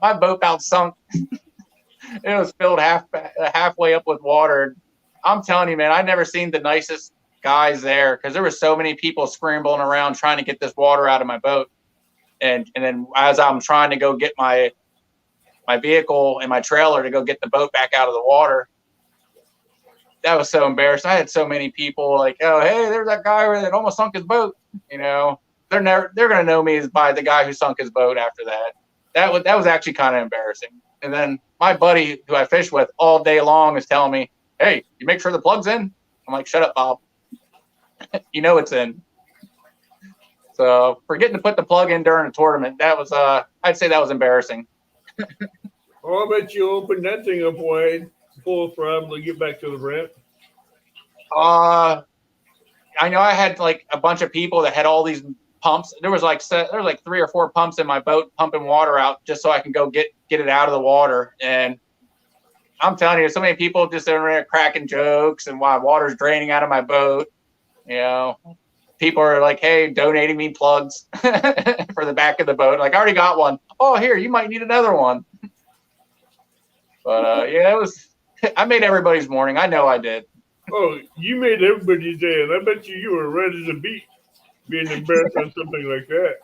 my boat about sunk. It was filled halfway up with water. I'm telling you, man, I've never seen the nicest guys there because there were so many people scrambling around trying to get this water out of my boat. And then as I'm trying to go get my vehicle and my trailer to go get the boat back out of the water, that was so embarrassing. I had so many people like, oh, hey, there's that guy that almost sunk his boat. They're gonna know me as by the guy who sunk his boat after that. That was actually kind of embarrassing. And then my buddy who I fished with all day long is telling me, hey, you make sure the plug's in? I'm like, shut up, Bob. It's in. So forgetting to put the plug in during a tournament, that was I'd say that was embarrassing. Oh, I bet you opened that thing up wide, full of probably get back to the ramp. I know I had like a bunch of people that had all these pumps. There was like 3 or 4 pumps in my boat pumping water out just so I can go get it out of the water. And I'm telling you, so many people just in there cracking jokes and while water's draining out of my boat. People are like, hey, donating me plugs for the back of the boat. Like, I already got one. Oh, here, you might need another one. But I made everybody's morning. I know I did. Oh, you made everybody's day, and I bet you were red as a beet being embarrassed on something like that.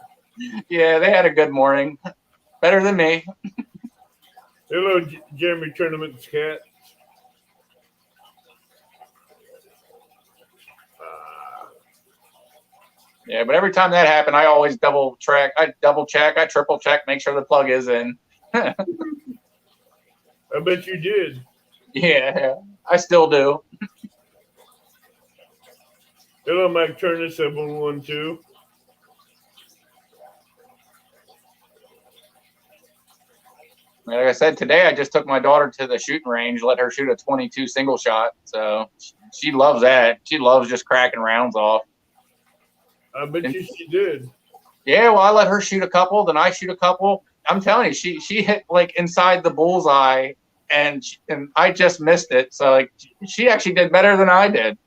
Yeah, they had a good morning. Better than me. Hello, Jeremy Tournament's cat. Yeah, but every time that happened, I always double check, I triple check, make sure the plug is in. I bet you did. Yeah, I still do. Hello, Mike Turner, 712. Like I said, today I just took my daughter to the shooting range, let her shoot a 22 single shot. So she loves that. She loves just cracking rounds off. I bet you she did. Yeah, well, I let her shoot a couple, then I shoot a couple. I'm telling you, she hit like inside the bullseye, and I just missed it. So like she actually did better than I did.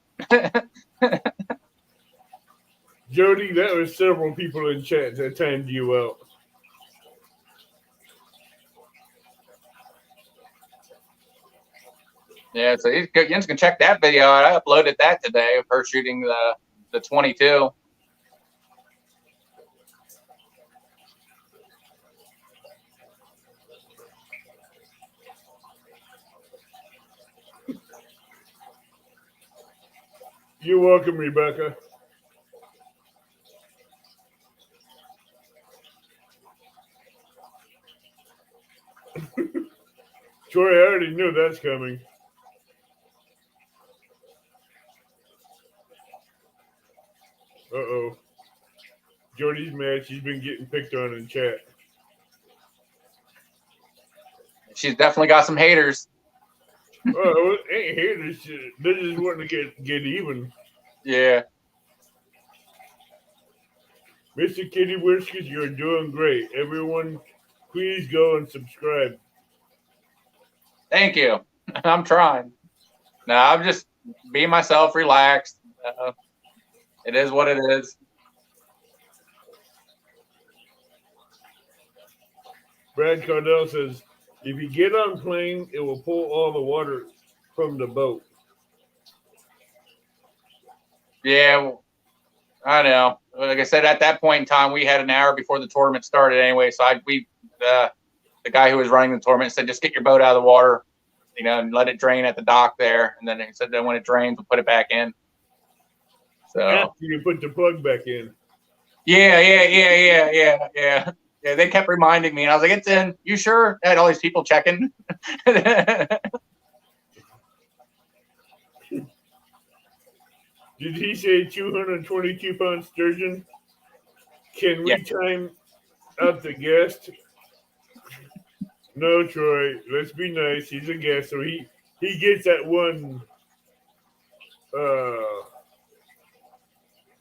Jody, that was several people in chat that timed you out. Yeah, so you can check that video out. I uploaded that today of her shooting the 22. You're welcome, Rebecca. Troy, I already knew that's coming. Uh-oh. Jody's mad. She's been getting picked on in chat. She's definitely got some haters. Oh, it ain't haters. They're just wanting to get even. Yeah. Mr. Kitty Whiskers, you're doing great. Everyone, please go and subscribe. Thank you. I'm trying. No, I'm just being myself, relaxed. It is what it is. Brad Cardell says, if you get on plane, it will pull all the water from the boat. Yeah, I know. Like I said, at that point in time, we had an hour before the tournament started anyway. So the guy who was running the tournament said, just get your boat out of the water, and let it drain at the dock there. And then he said, then when it drains, we'll put it back in. So after you put the plug back in. Yeah. Yeah, they kept reminding me, and I was like, it's in. You sure? I had all these people checking. Did he say 222-pound sturgeon? Can we time out the guest? No, Troy. Let's be nice. He's a guest, so he gets that one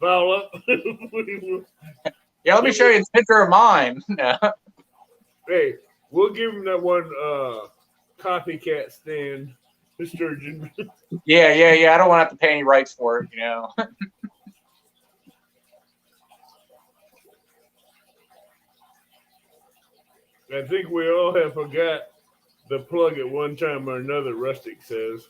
foul up. Yeah, let me show you a picture of mine. Hey, we'll give him that one copycat stand, the sturgeon. Yeah. I don't want to have to pay any rights for it, I think we all have forgot the plug at one time or another, Rustic says.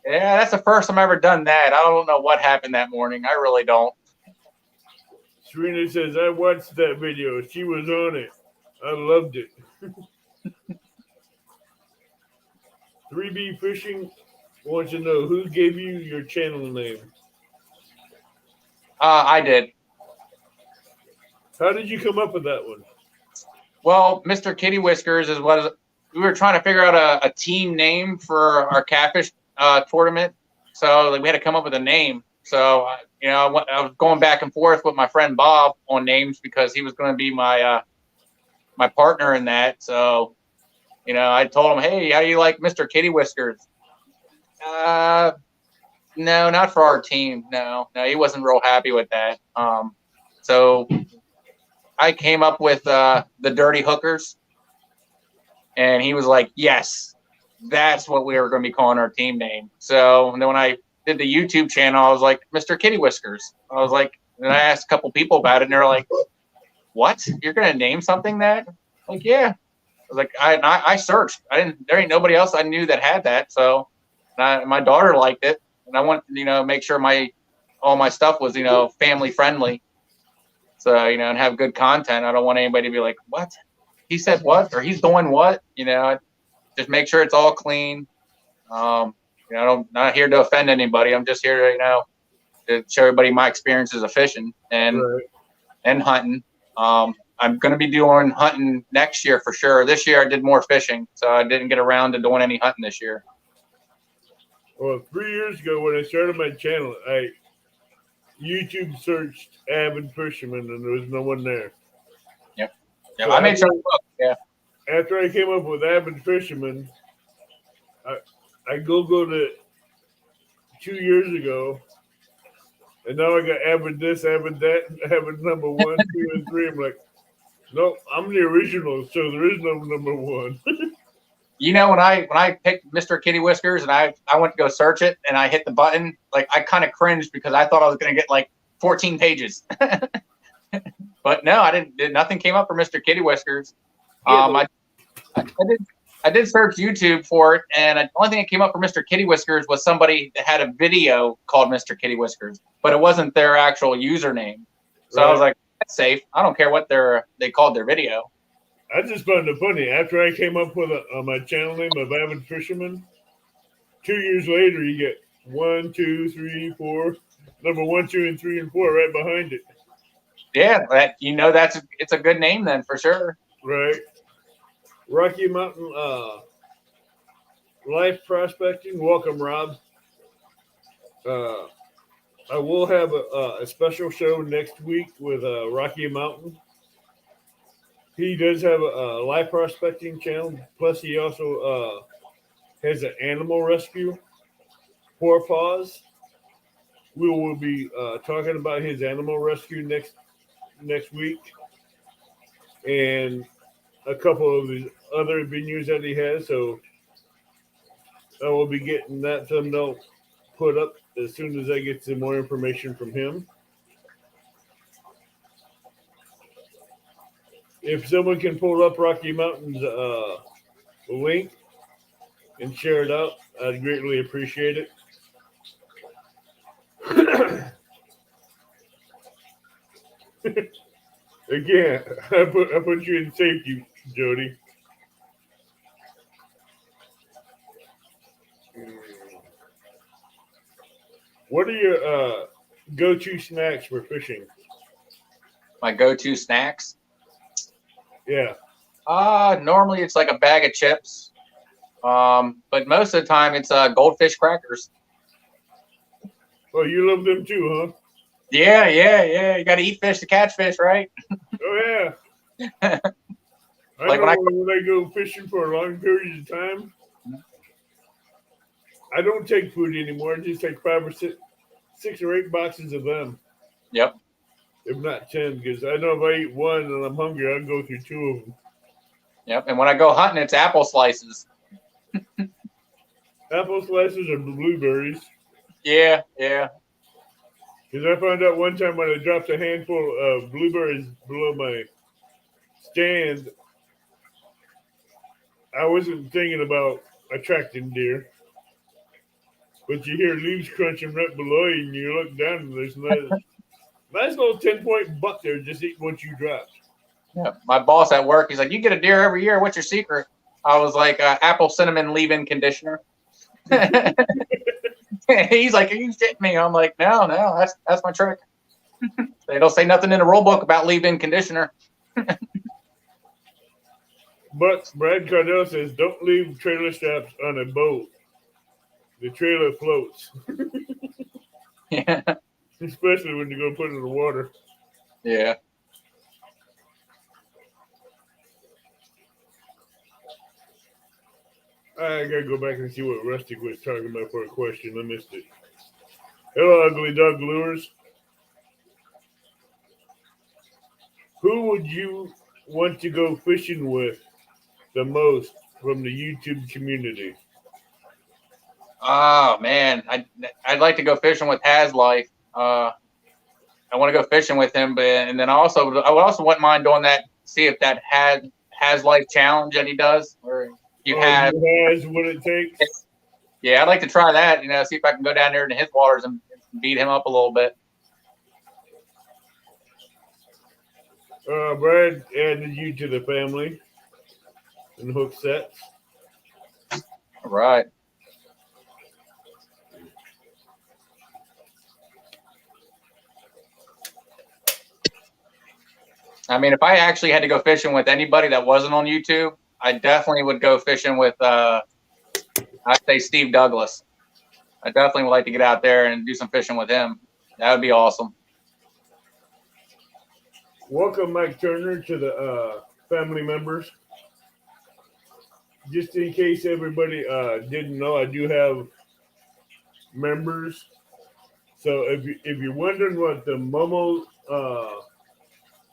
Yeah, that's the first time I've ever done that. I don't know what happened that morning. I really don't. Serena says, I watched that video. She was on it. I loved it. 3B Fishing wants to know, who gave you your channel name? I did. How did you come up with that one? Well, Mr. Kitty Whiskers is what we were trying to figure out a team name for our catfish tournament. So we had to come up with a name. So, I was going back and forth with my friend Bob on names because he was going to be my my partner in that. So, I told him, hey, how do you like Mr. Kitty Whiskers? No, not for our team. No, he wasn't real happy with that. So I came up with the Dirty Hookers, and he was like, yes, that's what we were going to be calling our team name. So and then when I did the YouTube channel, I was like, Mr. Kitty Whiskers. I was like, and I asked a couple people about it, and they're like, what? You're going to name something that? Like, yeah. I was like, I searched. There ain't nobody else I knew that had that. So my daughter liked it, and I wanted to, make sure all my stuff was, family friendly. So, and have good content. I don't want anybody to be like, what? he said what, or he's doing what, just make sure it's all clean. I'm not here to offend anybody. I'm just here to show everybody my experiences of fishing and hunting. I'm going to be doing hunting next year for sure. This year I did more fishing, so I didn't get around to doing any hunting this year. Well, 3 years ago when I started my channel, I YouTube searched avid fisherman and there was no one there. Yep. So I made sure. Yeah. After I came up with avid fisherman, I Googled it 2 years ago, and now I got avid this, avid that, avid number 1, 2, and 3. I'm like, no, I'm the original, so there is no number 1. When I picked Mr. Kitty Whiskers and I went to go search it and I hit the button, like I kind of cringed because I thought I was going to get like 14 pages. But no, I didn't. Nothing came up for Mr. Kitty Whiskers. I did search YouTube for it, and the only thing that came up for Mr. Kitty Whiskers was somebody that had a video called Mr. Kitty Whiskers, but it wasn't their actual username. So I was like, that's safe. I don't care what they called their video. I just found it funny. After I came up with my channel name of Avid Fisherman, 2 years later, you get 1, 2, 3, 4, number 1, 2, and 3, and 4 right behind it. Yeah, it's a good name then for sure. Right. Rocky Mountain Life Prospecting. Welcome, Rob. I will have a special show next week with Rocky Mountain. He does have a live prospecting channel. Plus, he also has an animal rescue, Poor Paws. We will be talking about his animal rescue next week, and a couple of the other venues that he has. So I will be getting that thumbnail put up as soon as I get some more information from him. If someone can pull up Rocky Mountain's link and share it out, I'd greatly appreciate it. Again, I put you in safety, Jody. What are your go-to snacks for fishing? My go-to snacks? Yeah. Normally it's like a bag of chips. But most of the time it's goldfish crackers. Oh, you love them too, huh? Yeah. You got to eat fish to catch fish, right? Oh, yeah. When I go fishing for long periods of time, I don't take food anymore. I just take 5 or 6 or 8 boxes of them. Yep. If not 10, because I know if I eat one and I'm hungry, I'll go through 2 of them. Yep. And when I go hunting, it's apple slices. Apple slices or blueberries. Yeah. Because I found out one time when I dropped a handful of blueberries below my stand, I wasn't thinking about attracting deer. But you hear leaves crunching right below you, and you look down, and there's nice little 10-point buck there just eating what you dropped. Yeah. My boss at work, he's like, "You get a deer every year. What's your secret?" I was like, "Apple cinnamon leave-in conditioner." He's like, "Are you shitting me?" I'm like, no, that's my trick. They don't say nothing in the rule book about leave-in conditioner. But Brad Cardell says, don't leave trailer straps on a boat. The trailer floats. Yeah. Especially when you go put it in the water. Yeah. I gotta go back and see what Rustic was talking about for a question. I missed it. Hello, Ugly Dog Lures. Who would you want to go fishing with the most from the YouTube community? Oh man, I'd like to go fishing with Has Life. I want to go fishing with him, and then I would also wouldn't mind doing that. See if that Has Life challenge that he does, where you have what it takes. Yeah, I'd like to try that. See if I can go down there into his waters and beat him up a little bit. Brad added you to the family. and hook sets. All right. I mean, if I actually had to go fishing with anybody that wasn't on YouTube, I definitely would go fishing with, I'd say Steve Douglas. I definitely would like to get out there and do some fishing with him. That would be awesome. Welcome, Mike Turner, to the family members. Just in case everybody didn't know, I do have members. So if you're wondering what the Momo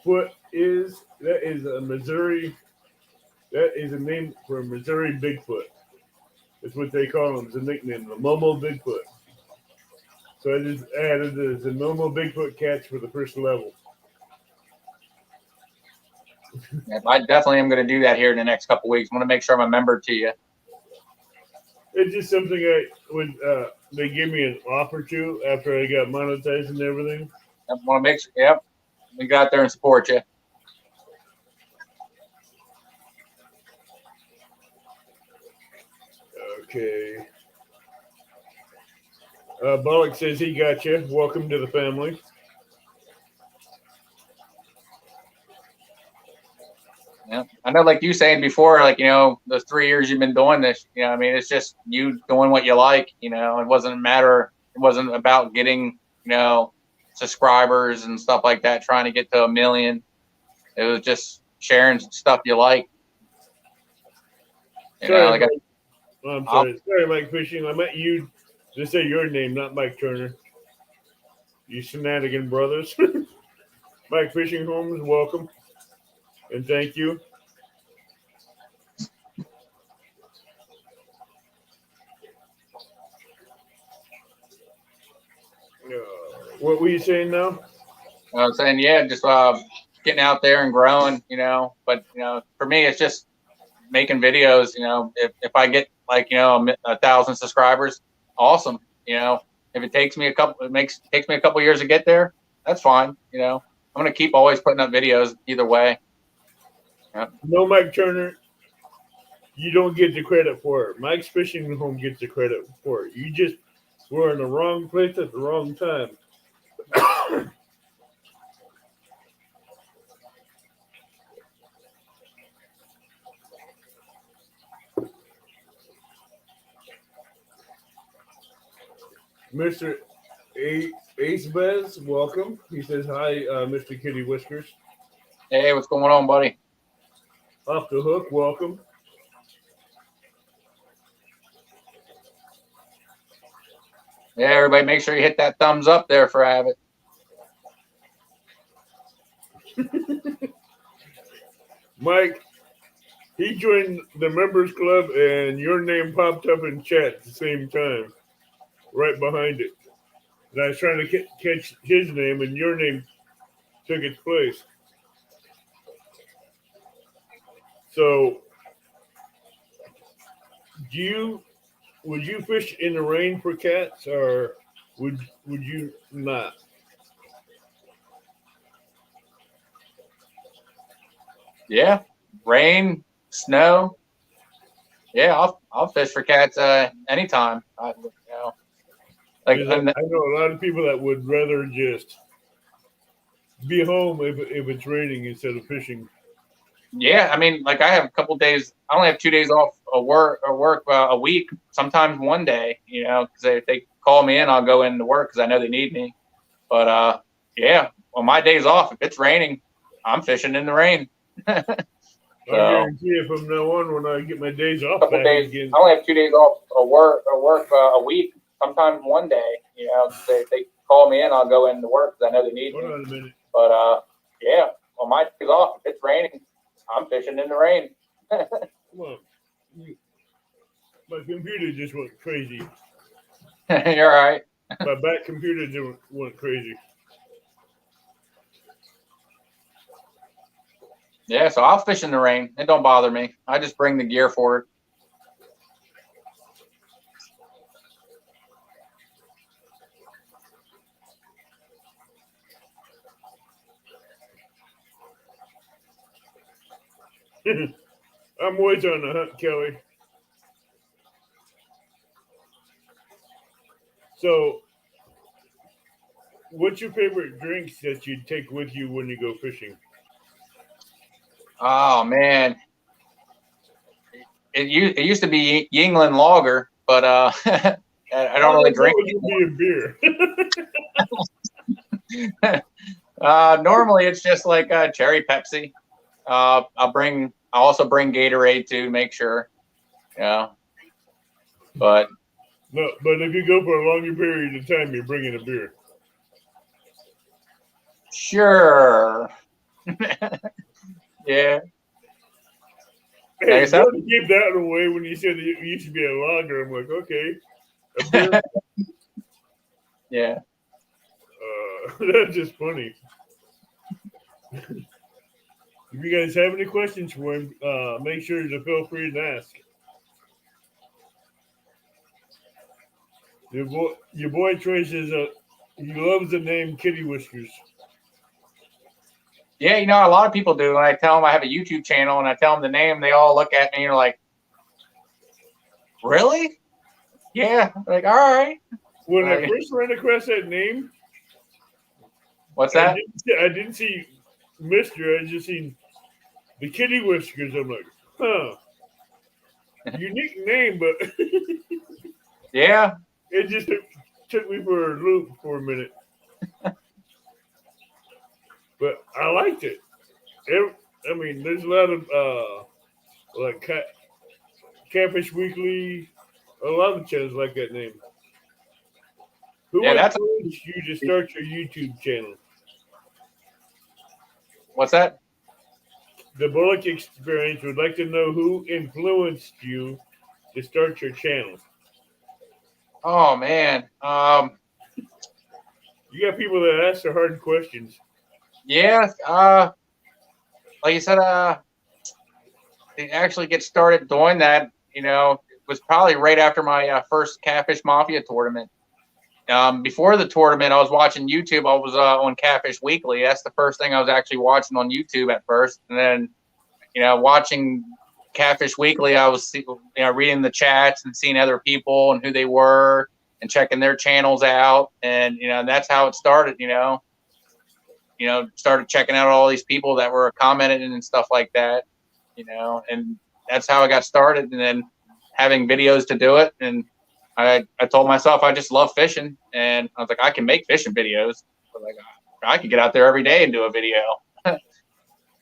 foot is, that is a Missouri. That is a name for a Missouri Bigfoot. That's what they call him. It's a nickname, the Momo Bigfoot. So I just added it as a Momo Bigfoot catch for the first level. Yeah, I definitely am going to do that here in the next couple of weeks. I want to make sure I'm a member to you. It's just something I would. They gave me an offer to after I got monetized and everything. I want to make sure. Yep, we got out there and support you. Okay. Bullock says he got you. Welcome to the family. Yeah, I know, like you saying before, like, you know, those 3 years you've been doing this, you know, I mean, it's just you doing what you like, you know, it wasn't about getting, you know, subscribers and stuff like that, trying to get to 1 million. It was just sharing stuff you like. Sorry, I'm sorry. Sorry, Mike Fishing. I meant you to say your name, not Mike Turner. You shenanigan brothers. Mike Fishing Homes, welcome. And thank you. What were you saying now? I was saying, yeah, just getting out there and growing, you know, but, you know, for me, it's just making videos, you know, if I get like, you know, 1,000 subscribers, awesome. You know, if it takes me takes me a couple years to get there, that's fine. You know, I'm going to keep always putting up videos either way. Yep. No, Mike Turner, you don't get the credit for it. Mike's Fishing Home gets the credit for it. You just were in the wrong place at the wrong time. Mr. Ace Bez, welcome. He says hi, Mr. Kitty Whiskers. Hey, what's going on, buddy? Off the Hook, welcome. Yeah, everybody, make sure you hit that thumbs up there for Abbott. Mike, he joined the members club and your name popped up in chat at the same time, right behind it. And I was trying to catch his name and your name took its place. So, would you fish in the rain for cats or would you not? Yeah, rain, snow. Yeah, I'll fish for cats anytime. You know, like I know a lot of people that would rather just be home if it's raining instead of fishing. Yeah, I mean, like I have a couple days. I only have 2 days off of work a week. Sometimes one day, you know, because if they call me in, I'll go into work because I know they need me. But yeah, on my days off, if it's raining, I'm fishing in the rain. I guarantee you from now on, when I get my days off back again. I only have 2 days off of work a week. Sometimes one day, you know, if they call me in, I'll go into work because I know they need me. Hold on a minute. But yeah, on my days off, if it's raining, I'm fishing in the rain. Come on. My computer just went crazy. You're all right. My back computer just went crazy. Yeah, so I'll fish in the rain. It don't bother me. I just bring the gear for it. I'm always on the hunt, Kelly. So, what's your favorite drinks that you take with you when you go fishing? Oh man, it used to be Yingling Lager, but I don't really drink it would be a beer. Normally, it's just like cherry Pepsi. I also bring Gatorade to make sure. Yeah, but no, but if you go for a longer period of time, you're bringing a beer. sure. Yeah. Hey, you got to keep that away when you said it used to be a lager. I'm like, okay, a beer. Yeah. That's just funny. If you guys have any questions for him, make sure to feel free to ask. Your boy Troy says he loves the name Kitty Whiskers. Yeah, a lot of people do. When I tell them I have a YouTube channel and I tell them the name, they all look at me and are like, really? Yeah. Like, all right. When I first ran across that name, what's that? I didn't see Mister. I just seen the Kitty Whiskers. I'm like, huh. Unique name, but yeah. It just took me for a loop for a minute. But I liked it. I mean, there's a lot of like Catfish Weekly, a lot of channels like that name. Who influenced you to start your YouTube channel? What's that? The Bullock Experience would like to know who influenced you to start your channel. Oh man. You got people that ask the hard questions. Yeah. Like you said, to actually get started doing that, it was probably right after my first Catfish Mafia tournament. Before the tournament, I was watching YouTube. I was on Catfish Weekly. That's the first thing I was actually watching on YouTube at first. And then, watching Catfish Weekly, I was reading the chats and seeing other people and who they were and checking their channels out. And, that's how it started, started checking out all these people that were commenting and stuff like that, and that's how I got started. And then having videos to do it. And I told myself I just love fishing, and I was like, I can make fishing videos. Like, I could get out there every day and do a video.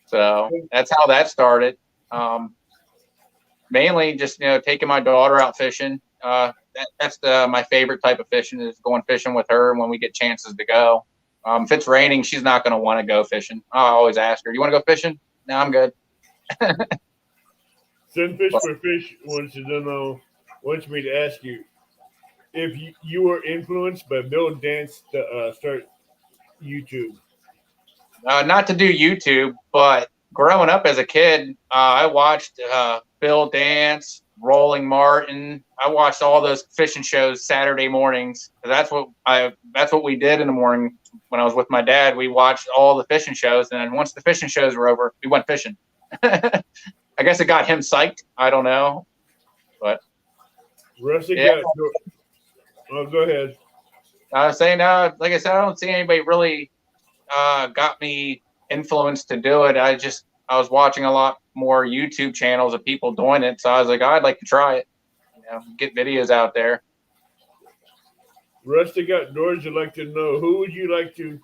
So that's how that started. Mainly just taking my daughter out fishing. That's my favorite type of fishing, is going fishing with her when we get chances to go. If it's raining, she's not going to want to go fishing. I always ask her, "Do you want to go fishing?" No, I'm good. Sunfish for Fish wants me to ask you if you were influenced by Bill Dance to start YouTube. Not to do YouTube, but growing up as a kid, I watched Bill Dance, Rolling Martin. I watched all those fishing shows Saturday mornings. That's what we did in the morning when I was with my dad. We watched all the fishing shows, and then once the fishing shows were over, we went fishing. I guess it got him psyched. I don't know, but Rusty go ahead. I was saying, like I said, I don't see anybody really got me influenced to do it. I was watching a lot more YouTube channels of people doing it, so I was like, I'd like to try it. Get videos out there. Rusty got George would like to know, who would you like to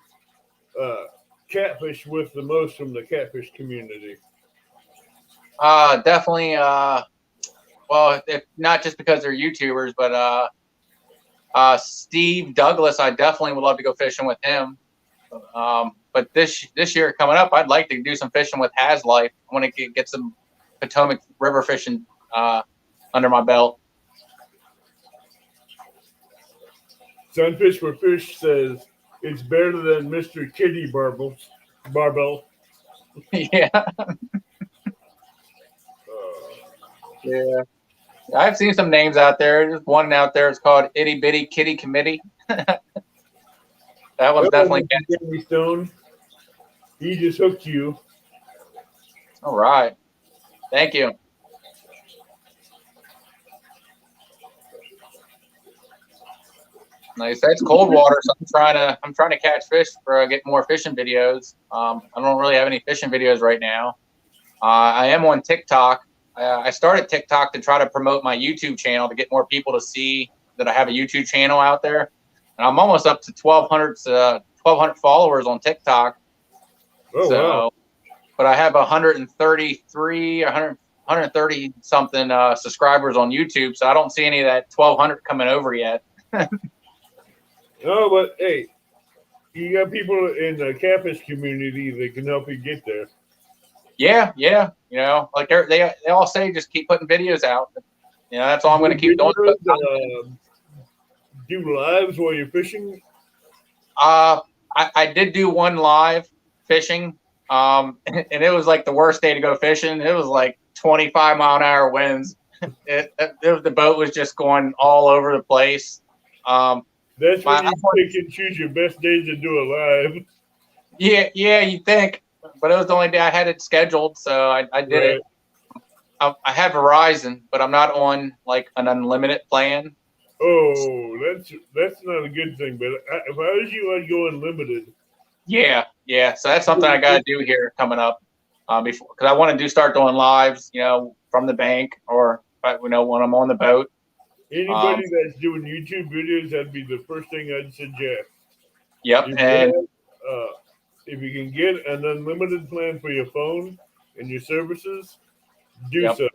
catfish with the most from the catfish community? Definitely. Well, if not just because they're YouTubers, but Steve Douglas, I definitely would love to go fishing with him. But this year coming up, I'd like to do some fishing with Has Life. I want to get some Potomac River fishing under my belt. Sunfish for Fish says it's better than Mr. Kitty Barbell. Yeah. Yeah. I've seen some names out there. There's one out there. It's called Itty Bitty Kitty Committee. That one's definitely Danny Stone. He just hooked you. All right. Thank you. Like I said, it's cold water, so I'm trying to catch fish for get more fishing videos. I don't really have any fishing videos right now. I am on TikTok. I started TikTok to try to promote my YouTube channel to get more people to see that I have a YouTube channel out there. And I'm almost up to 1,200 followers on TikTok. Oh, So, wow. but I have 130 something subscribers on YouTube. So I don't see any of that 1,200 coming over yet. Oh, but hey, you got people in the campus community that can help you get there. Yeah. You know, like they all say, just keep putting videos out. You know, that's all I'm going to keep doing. Do lives while you're fishing? I did do one live fishing, and it was like the worst day to go fishing. It was like 25-mile-an-hour winds. The boat was just going all over the place. That's when you pick and choose your best days to do a live. Yeah, you think, but it was the only day I had it scheduled, so I did it. I have Verizon, but I'm not on like an unlimited plan. Oh, that's not a good thing. But if I was you, I'd go unlimited. Yeah. So that's something I got to do here coming up, before, because I want to start doing lives, you know, from the bank or you know when I'm on the boat. Anybody that's doing YouTube videos, that'd be the first thing I'd suggest. Yep, If you can get an unlimited plan for your phone and your services, do so.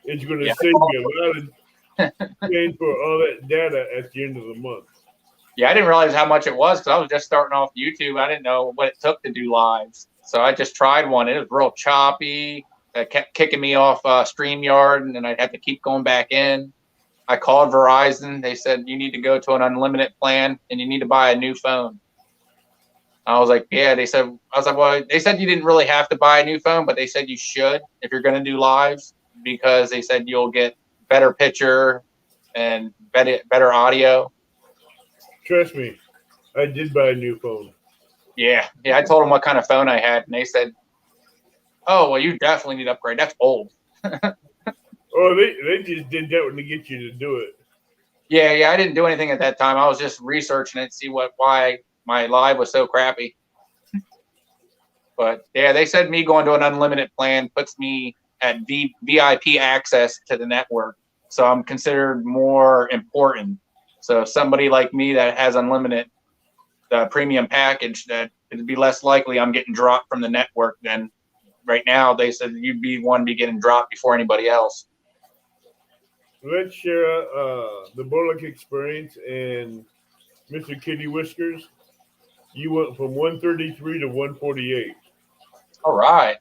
It's going to save you a lot of paying for all that data at the end of the month. Yeah, I didn't realize how much it was because I was just starting off YouTube. I didn't know what it took to do lives, so I just tried one. It was real choppy. It kept kicking me off StreamYard, and then I'd have to keep going back in. I called Verizon. They said you need to go to an unlimited plan and you need to buy a new phone. I was like, yeah. I was like, well, they said you didn't really have to buy a new phone, but they said you should if you're going to do lives because they said you'll get better picture and better audio. Trust me, I did buy a new phone. Yeah. I told them what kind of phone I had, and they said, "Oh, well, you definitely need to upgrade. That's old." Oh, they just did that to get you to do it. Yeah. I didn't do anything at that time. I was just researching it, see why my live was so crappy. But yeah, they said me going to an unlimited plan puts me at VIP access to the network, so I'm considered more important. So somebody like me that has unlimited premium package, that it'd be less likely I'm getting dropped from the network than right now. They said you'd be one to be getting dropped before anybody else. Let's share the Bullock experience and Mr. Kitty Whiskers. You went from 133 to 148. All right.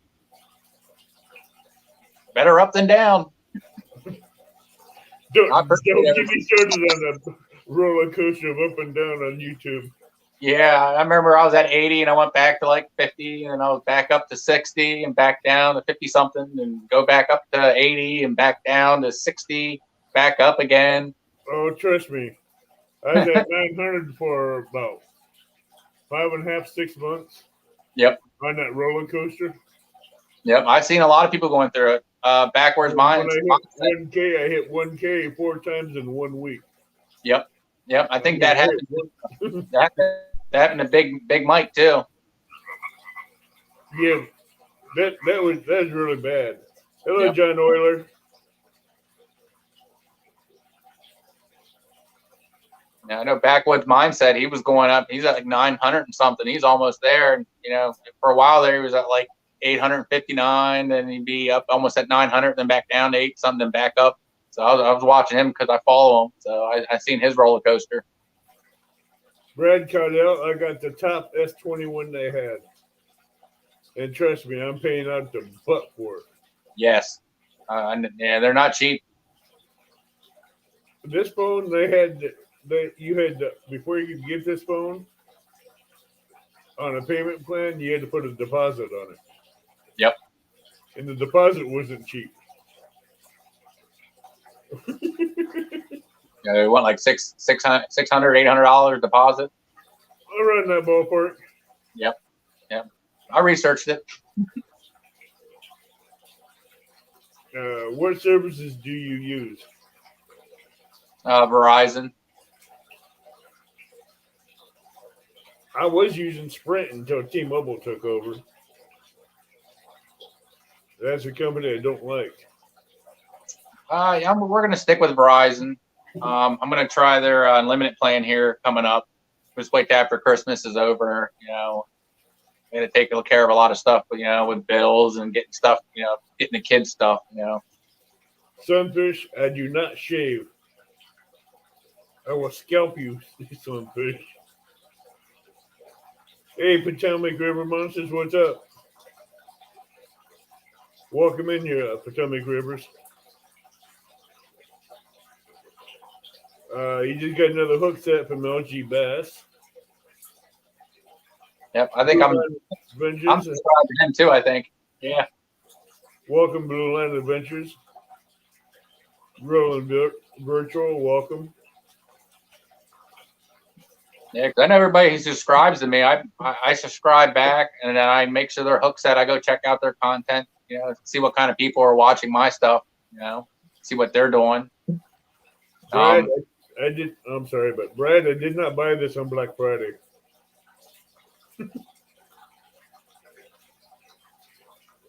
Better up than down. Don't get me started on the roller coaster of up and down on YouTube. Yeah, I remember I was at 80 and I went back to like 50 and I was back up to 60 and back down to 50 something and go back up to 80 and back down to 60, back up again. Oh, trust me. I was at 900 for about 5.5, 6 months. Yep. On that roller coaster. Yep. I've seen a lot of people going through it. Backwards mine. When I hit 1K, I hit 1K 4 times in 1 week. Yep. I think that happened. that happened to Big Mike too. Yeah, that was really bad. Hello, John Euler. Yeah, I know Backwoods Mindset, he was going up. He's at like 900 and something. He's almost there. And, you know, for a while there, he was at like 859. Then he'd be up almost at 900, then back down to 8 something, then back up. So I was watching him because I follow him. So I seen his roller coaster. Brad Cardell, I got the top S21 they had. And trust me, I'm paying out the butt for it. Yes. Yeah, they're not cheap. This phone, before you could get this phone on a payment plan, you had to put a deposit on it. Yep. And the deposit wasn't cheap. Yeah, they want like $600, $800 deposit. Around that ballpark. Yep. I researched it. What services do you use? Verizon. I was using Sprint until T-Mobile took over. That's a company I don't like. Yeah, we're going to stick with Verizon. I'm going to try their unlimited plan here coming up. Just wait till after Christmas is over. You know, I'm going to take care of a lot of stuff, you know, with bills and getting stuff, you know, getting the kids stuff, you know. Sunfish, I do not shave. I will scalp you, sunfish. Hey, Potomac River Monsters, what's up? Welcome in here, Potomac Rivers. You just got another hook set from LG Bass. Yep, I think I'm subscribed to him too, I think. Yeah. Welcome, Blue Line Adventures. Roland Virtual, welcome. Yeah, because I know everybody who subscribes to me, I subscribe back, and then I make sure they're hook set. I go check out their content, you know, see what kind of people are watching my stuff, you know, see what they're doing. Brad, I'm sorry, but Brad, I did not buy this on Black Friday.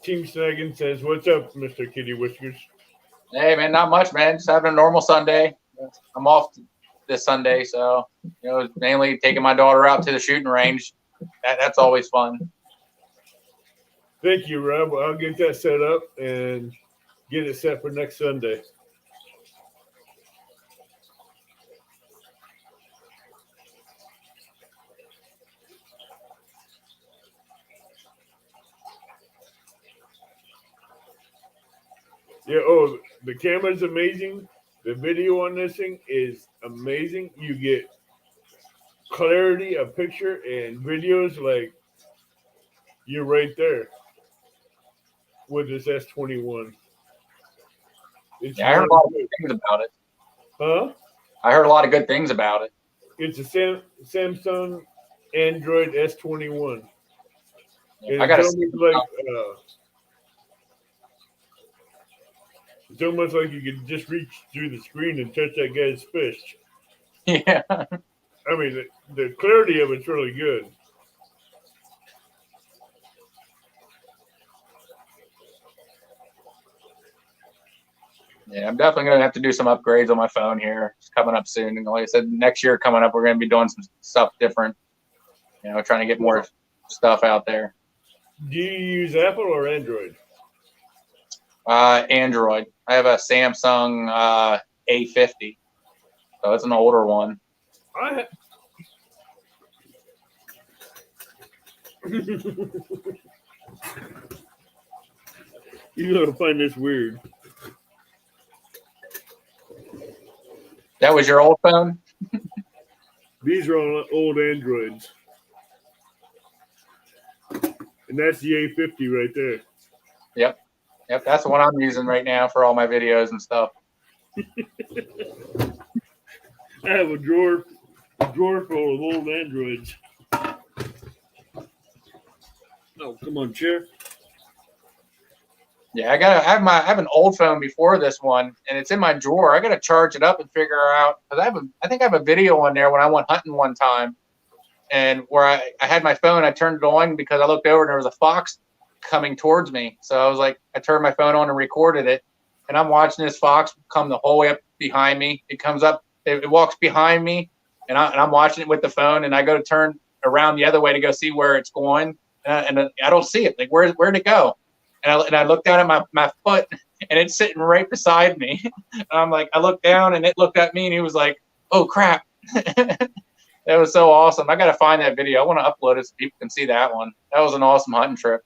Team Snaggin says, "What's up, Mr. Kitty Whiskers?" Hey, man, not much, man. Just having a normal Sunday. I'm off this Sunday, so, you know, mainly taking my daughter out to the shooting range. That's always fun. Thank you, Rob. I'll get that set up and get it set for next Sunday. Yeah, oh, the camera's amazing. The video on this thing is amazing. You get clarity of picture and videos like you're right there with this S21. Yeah, I heard a lot of good things about it. Huh? I heard a lot of good things about it. It's a Samsung Android S21. Yeah, I got to it's almost like you could just reach through the screen and touch that guy's fish. Yeah. I mean, the clarity of it's really good. Yeah, I'm definitely going to have to do some upgrades on my phone here. It's coming up soon. And like I said, next year coming up, we're going to be doing some stuff different. You know, trying to get more stuff out there. Do you use Apple or Android? Android. I have a Samsung A50, so it's an older one. You gotta find this weird. That was your old phone? These are all old Androids. And that's the A50 right there. Yep. Yep, that's the one I'm using right now for all my videos and stuff. I have a drawer full of old Androids. Oh, come on, chair. Yeah, I have an old phone before this one, and it's in my drawer. I gotta charge it up and figure out, because I think I have a video on there when I went hunting one time, and where I had my phone, I turned it on because I looked over and there was a fox coming towards me. So I was like, I turned my phone on and recorded it, and I'm watching this fox come the whole way up behind me. It comes up, it walks behind me, and I'm watching it with the phone, and I go to turn around the other way to go see where it's going, and I don't see it. Like, where'd it go? And I looked down at my foot, and it's sitting right beside me. And I'm like, I looked down, and it looked at me, and he was like, "Oh crap!" That was so awesome. I got to find that video. I want to upload it so people can see that one. That was an awesome hunting trip.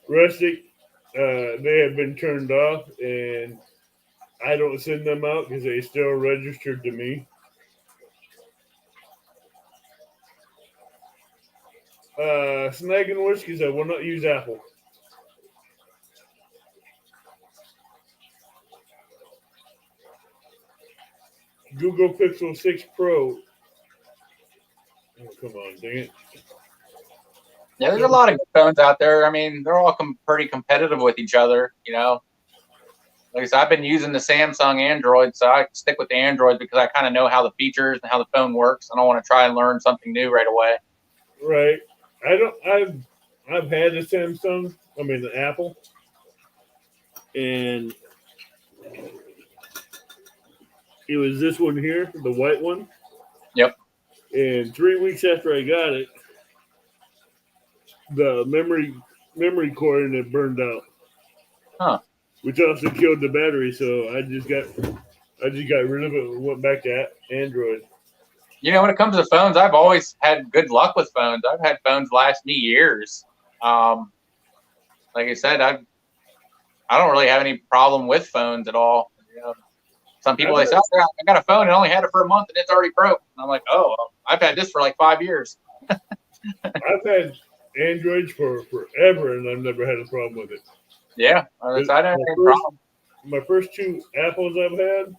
Rustic, they have been turned off, and I don't send them out because they still registered to me. Snagging Whiskers, I will not use Apple. Google Pixel 6 Pro. Oh, come on, dang it. Yeah, there's a lot of good phones out there. I mean, they're all pretty competitive with each other, you know. like I said, I've been using the Samsung Android, so I stick with the Android because I kind of know how the features and how the phone works. I don't want to try and learn something new right away. Right. I've had a Samsung. I mean, the Apple, and it was this one here, the white one. Yep. And 3 weeks after I got it, the memory cord in it burned out. Huh. Which also killed the battery. So I just got rid of it and went back to Android. You know, when it comes to phones, I've always had good luck with phones. I've had phones last me years. Like I said, I don't really have any problem with phones at all. You know, some people they say, oh, I got a phone and only had it for a month and it's already broke. And I'm like, oh, I've had this for like 5 years. I've had Androids for forever and I've never had a problem with it. Yeah, I don't have any problem. My first 2 Apples I've had,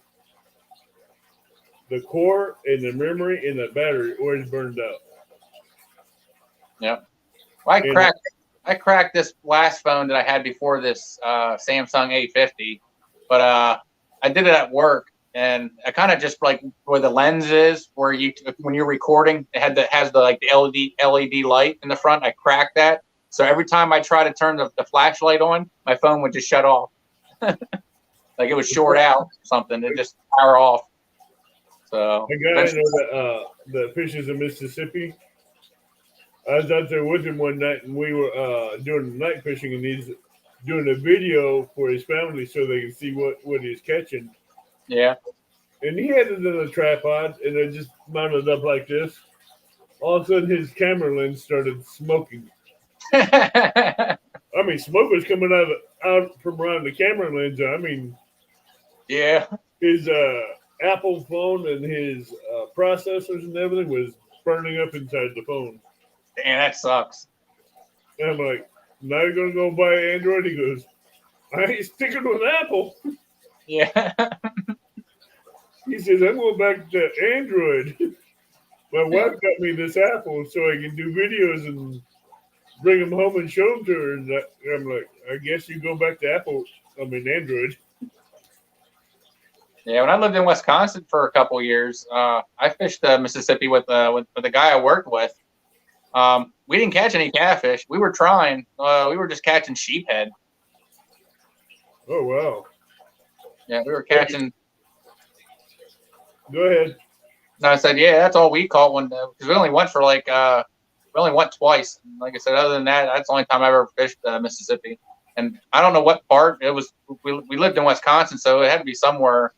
the core and the memory and the battery always burned out. Yeah. Well, I cracked this last phone that I had before this Samsung A50, but I did it at work, and I kind of just like where the lens is, where when you're recording, it has the like the LED light in the front. I cracked that, so every time I try to turn the flashlight on, my phone would just shut off, like it was short out or something. It just power off. So the guy I know that fishes in Mississippi. I was out there with him one night, and we were doing night fishing, and he's doing a video for his family so they can see what he's catching. Yeah. And he had it in a tripod, and it just mounted up like this. All of a sudden, his camera lens started smoking. I mean, smoke was coming out from around the camera lens. I mean, yeah. His Apple phone and his processors and everything was burning up inside the phone. Man, that sucks. And I'm like, now you're going to go buy Android? He goes, I ain't sticking with Apple. Yeah. He says, I'm going back to Android. My wife got me this Apple so I can do videos and bring them home and show them to her. And I'm like, I guess you go back to Android. Yeah, when I lived in Wisconsin for a couple years, I fished Mississippi with the guy I worked with. We didn't catch any catfish. We were trying. We were just catching sheephead. Oh, wow. Yeah, we were catching. Go ahead. And I said, yeah, that's all we caught one day. Because we only went twice. Like I said, other than that, that's the only time I ever fished Mississippi. And I don't know what part it was. We lived in Wisconsin, so it had to be somewhere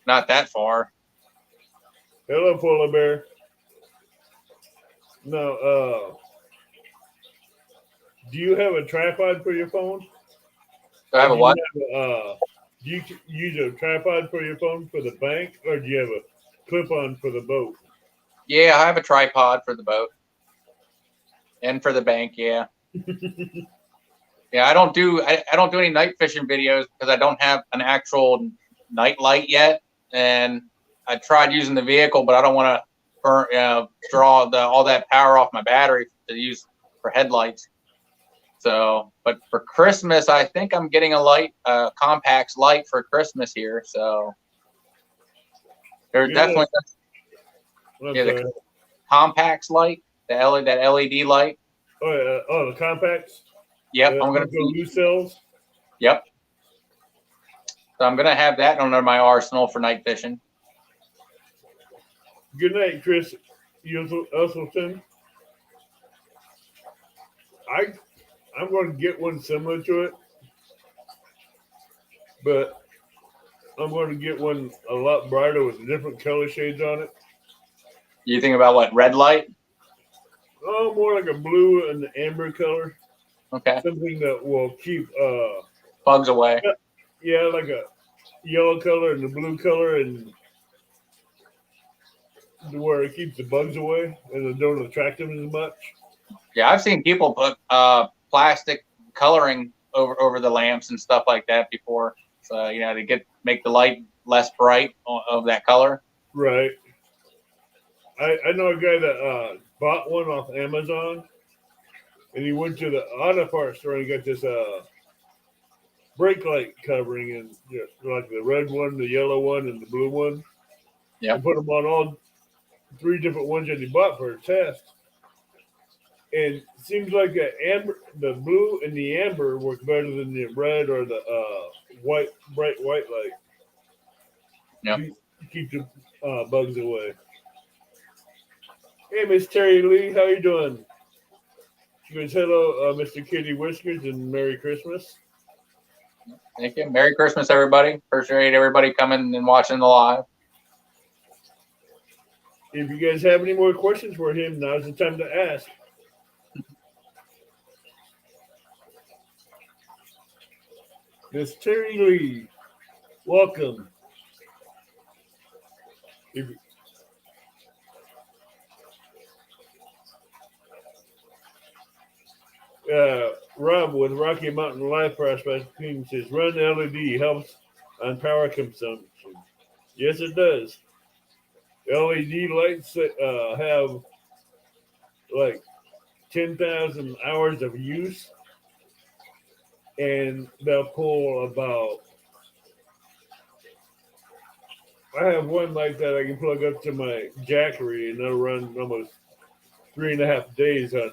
not that far. Hello, polar bear. No, do you have a tripod for your phone? Do I have a what? Do you use a tripod for your phone for the bank, or do you have a clip-on for the boat? Yeah, I have a tripod for the boat and for the bank. Yeah. Yeah, I don't do any night fishing videos because I don't have an actual night light yet, and I tried using the vehicle, but I don't want to draw all that power off my battery to use for headlights. So, but for Christmas, I think I'm getting a light, Compax light for Christmas here. So there's definitely the Compax light, that LED light. Oh, the Compax. Yep, I'm gonna blue cells. Yep. So I'm gonna have that under my arsenal for night fishing. Good night, Chris Usselton. I'm going to get one similar to it, but I'm going to get one a lot brighter with different color shades on it. You think about what, red light? Oh, more like a blue and amber color. Okay. Something that will keep bugs away. Yeah, like a yellow color and the blue color, and where it keeps the bugs away and it don't attract them as much. Yeah, I've seen people put plastic coloring over the lamps and stuff like that before. So to make the light less bright of that color. Right. I know a guy that bought one off Amazon, and he went to the auto parts store and got this brake light covering, and like the red one, the yellow one, and the blue one. Yep. And put them on all 3 different ones that he bought for a test. And it seems like the blue and the amber work better than the red or the white, bright white light. Yep. Keep the bugs away. Hey, Miss Terry Lee, how you doing? She goes, hello, Mr. Kitty Whiskers, and Merry Christmas. Thank you. Merry Christmas, everybody. Appreciate everybody coming and watching the live. If you guys have any more questions for him, now's the time to ask. Miss Terry Lee, welcome. Rob with Rocky Mountain Life Prospecting says, run LED helps on power consumption. Yes, it does. LED lights have like 10,000 hours of use, and they'll pull about. I have one like that I can plug up to my jackery, and they'll run almost 3.5 days on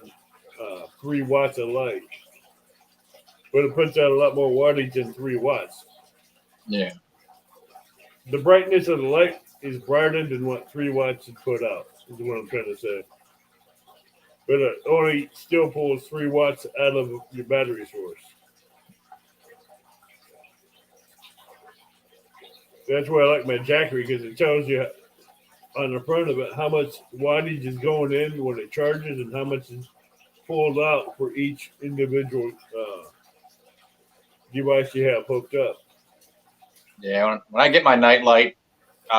3 watts of light. But it puts out a lot more wattage than 3 watts. Yeah. The brightness of the light is brighter than what 3 watts would put out, is what I'm trying to say. But it only still pulls 3 watts out of your battery source. That's why I like my jackery, because it tells you on the front of it how much wattage is going in when it charges and how much is pulled out for each individual device you have hooked up. Yeah, when I get my night light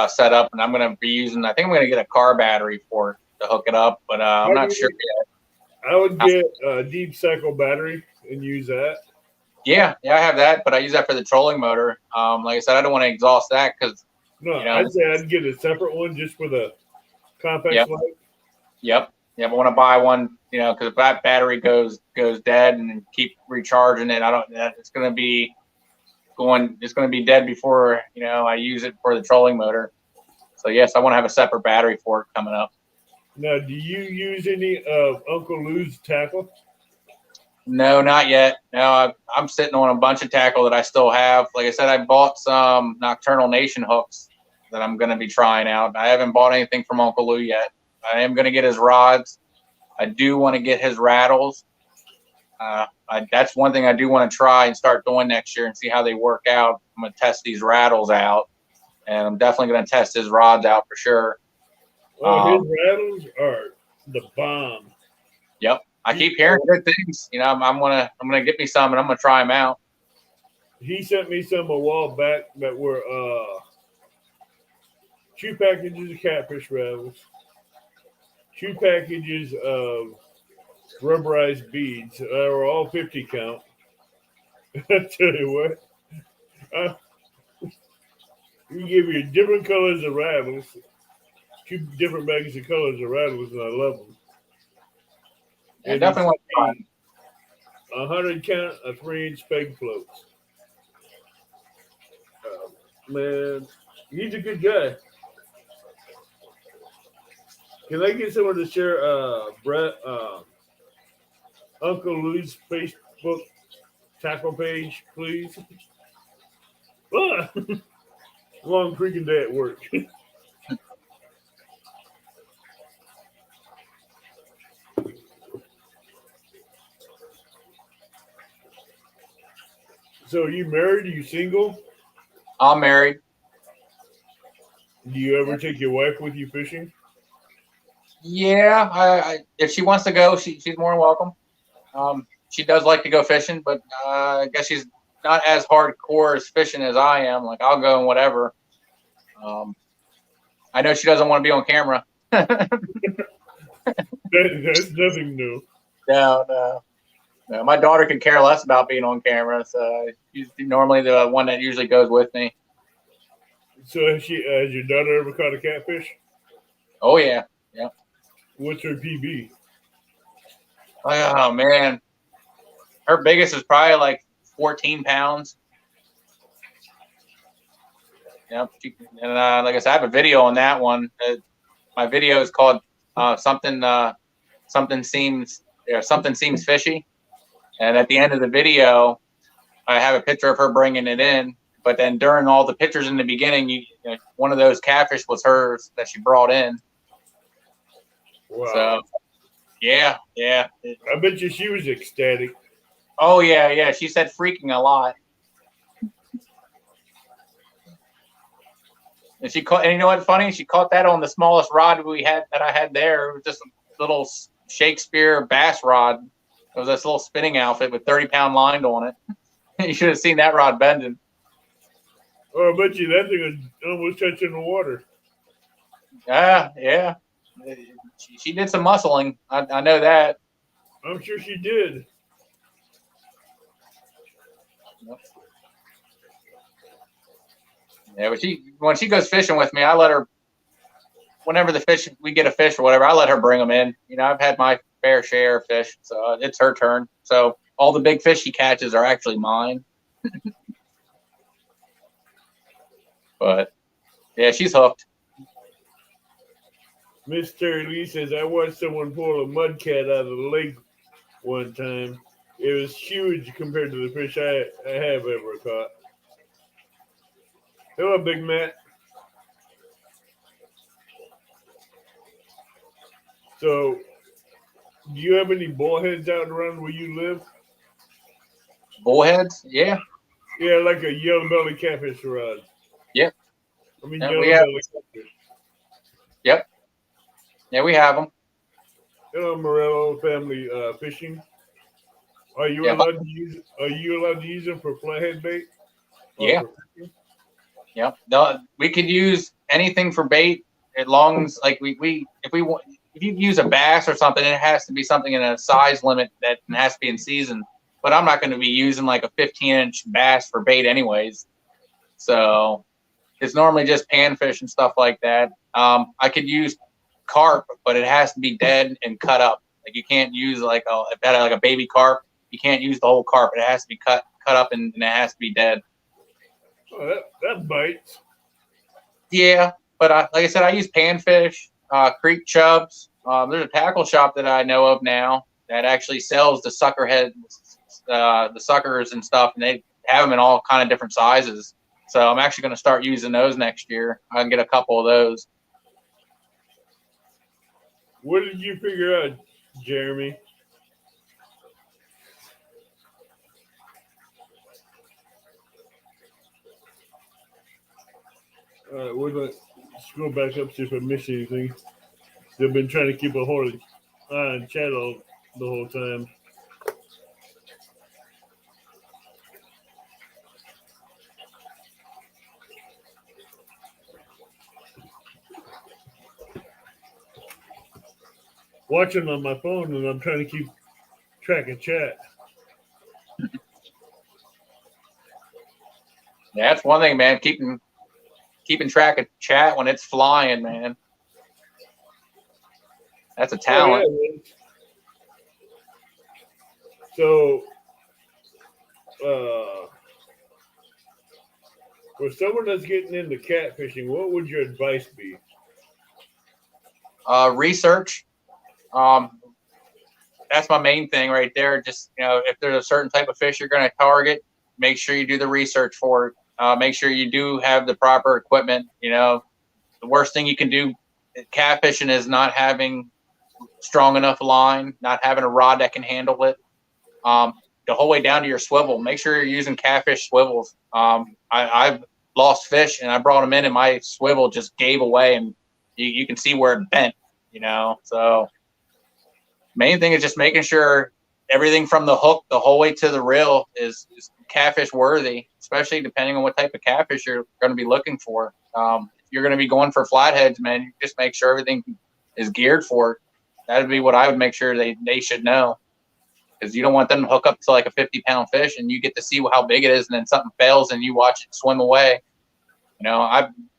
set up, and I'm going to be using, I think I'm going to get a car battery for it to hook it up, but I'm not sure yet. I would get a deep cycle battery and use that. Yeah, I have that, but I use that for the trolling motor. Like I said, I don't want to exhaust that because. No, I'd say I'd get a separate one just for the compact light. Yep. I want to buy one, because if that battery goes dead and then keep recharging it, it's going to be dead before, I use it for the trolling motor. So yes, I want to have a separate battery for it coming up. Now, do you use any of Uncle Lou's tackle? No, not yet. No, I'm sitting on a bunch of tackle that I still have. Like I said, I bought some Nocturnal Nation hooks that I'm going to be trying out. I haven't bought anything from Uncle Lou yet. I am going to get his rods. I do want to get his rattles. That's one thing I do want to try and start doing next year and see how they work out. I'm going to test these rattles out, and I'm definitely going to test his rods out for sure. Oh, his rattles are the bomb. Yep. I keep hearing good things. I'm gonna get me some, and I'm gonna try them out. He sent me some a while back that were 2 packages of catfish rattles, 2 packages of rubberized beads. They were all 50 count. I tell you what, we give you different colors of rattles, 2 different bags of colors of rattles, and I love them. I definitely want to try 100 count of 3-inch peg floats. Man, he's a good guy. Can I get someone to share Brett Uncle Lou's Facebook tackle page, please? Long freaking day at work. So, are you married? Are you single? I'm married. Do you ever take your wife with you fishing? Yeah, if she wants to go, she's more than welcome. She does like to go fishing, but I guess she's not as hardcore as fishing as I am. Like, I'll go and whatever. I know she doesn't want to be on camera. That's nothing new. No. My daughter could care less about being on camera, so she's normally the one that usually goes with me. So has your daughter ever caught a catfish? Oh yeah. What's her PB? Oh man, her biggest is probably like 14 pounds. Yep. And like I said, I have a video on that one. My video is called something seems fishy. And at the end of the video, I have a picture of her bringing it in. But then during all the pictures in the beginning, one of those catfish was hers that she brought in. Wow. So, yeah. I bet you she was ecstatic. Oh, yeah. She said freaking a lot. And you know what's funny? She caught that on the smallest rod I had there. It was just a little Shakespeare bass rod. It was this little spinning outfit with 30-pound line on it. You should have seen that rod bending. Oh, I bet you that thing was almost touching the water. Yeah. She did some muscling. I know that. I'm sure she did. Yeah, but when she goes fishing with me, I let her. Whenever we get a fish or whatever, I let her bring them in. I've had my fair share of fish, so it's her turn. So all the big fish she catches are actually mine. But yeah, she's hooked. Miss Terry Lee says, I watched someone pull a mudcat out of the lake one time. It was huge compared to the fish I have ever caught. Hello, Big Matt. So, do you have any bullheads out around where you live? Bullheads? Yeah. Yeah, like a yellow belly catfish rod. Yep. I mean, yellow belly catfish. Yep. Yeah, we have them. Hello, Morello family fishing. Are you allowed to use them for flathead bait? Yeah. Yep. No, we could use anything for bait as long as if you use a bass or something, it has to be something in a size limit that has to be in season. But I'm not going to be using like a 15-inch bass for bait anyways. So it's normally just panfish and stuff like that. I could use carp, but it has to be dead and cut up. Like you can't use like a baby carp. You can't use the whole carp. It has to be cut up and it has to be dead. Oh, that bites. Yeah, but like I said, I use panfish, creek chubs. There's a tackle shop that I know of now that actually sells the sucker heads, the suckers and stuff, and they have them in all kind of different sizes. So I'm actually going to start using those next year. I can get a couple of those. What did you figure out, Jeremy? All right, we're going to scroll back up, see if I missed anything. They've been trying to keep a hold of chat the whole time. Watching on my phone, and I'm trying to keep track of chat. Yeah, that's one thing, man. Keeping track of chat when it's flying, man. That's a talent. Oh, yeah, so, for someone that's getting into catfishing, what would your advice be? Research. That's my main thing right there. Just, if there's a certain type of fish you're going to target, make sure you do the research for it. Make sure you do have the proper equipment. The worst thing you can do catfishing is not having strong enough line, not having a rod that can handle it. The whole way down to your swivel. Make sure you're using catfish swivels. I've lost fish and I brought them in and my swivel just gave away and you can see where it bent, So main thing is just making sure everything from the hook the whole way to the reel is catfish worthy, especially depending on what type of catfish you're going to be looking for. If you're going to be going for flatheads, man, you just make sure everything is geared for it. That would be what I would make sure they should know. Because you don't want them to hook up to like a 50-pound fish and you get to see how big it is and then something fails and you watch it swim away.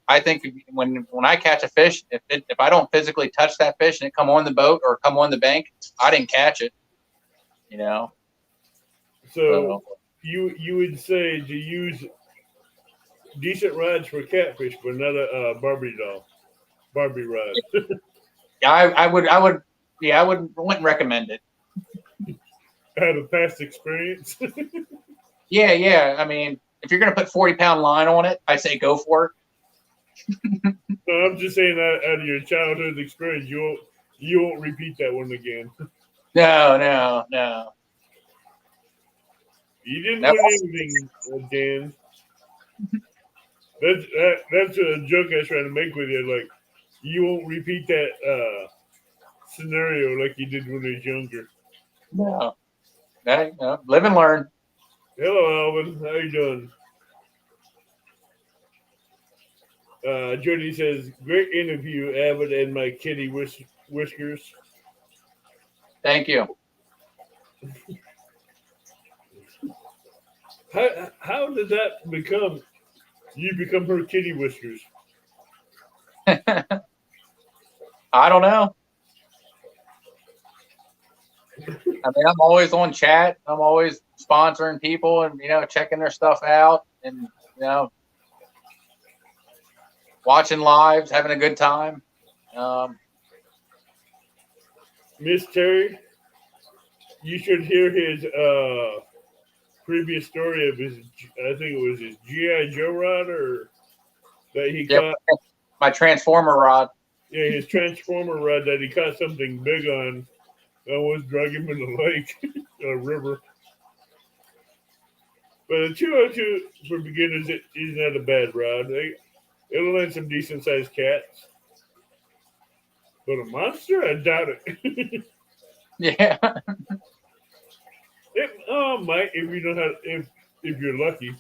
I think when I catch a fish, if I don't physically touch that fish and it come on the boat or come on the bank, I didn't catch it. So you would say to use decent rides for catfish, but not a Barbie doll. Barbie ride. Yeah, I wouldn't recommend it. I had a past experience. Yeah. I mean, if you're gonna put 40-pound line on it, I say go for it. No, I'm just saying that out of your childhood experience, you won't repeat that one again. No. You didn't That win anything, Dan. That's a joke I was trying to make with you. Like you won't repeat that scenario like you did when you was younger. no. Hey, live and learn. Hello, Alvin. How you doing? Jody says, "Great interview, Avid and my kitty whiskers." Thank you. How did that become? You become her kitty whiskers. I don't know. I mean, I'm always on chat. I'm always sponsoring people and checking their stuff out and watching lives, having a good time. Miss Terry, you should hear his previous story of his. I think it was his GI Joe rod or that he caught. My transformer rod. Yeah, his transformer rod that he caught something big on. That was drug him in the lake, a river. But a 202 for beginners is not a bad rod. It'll land some decent sized cats. But a monster, I doubt it. Yeah. It might if you know how if you're lucky.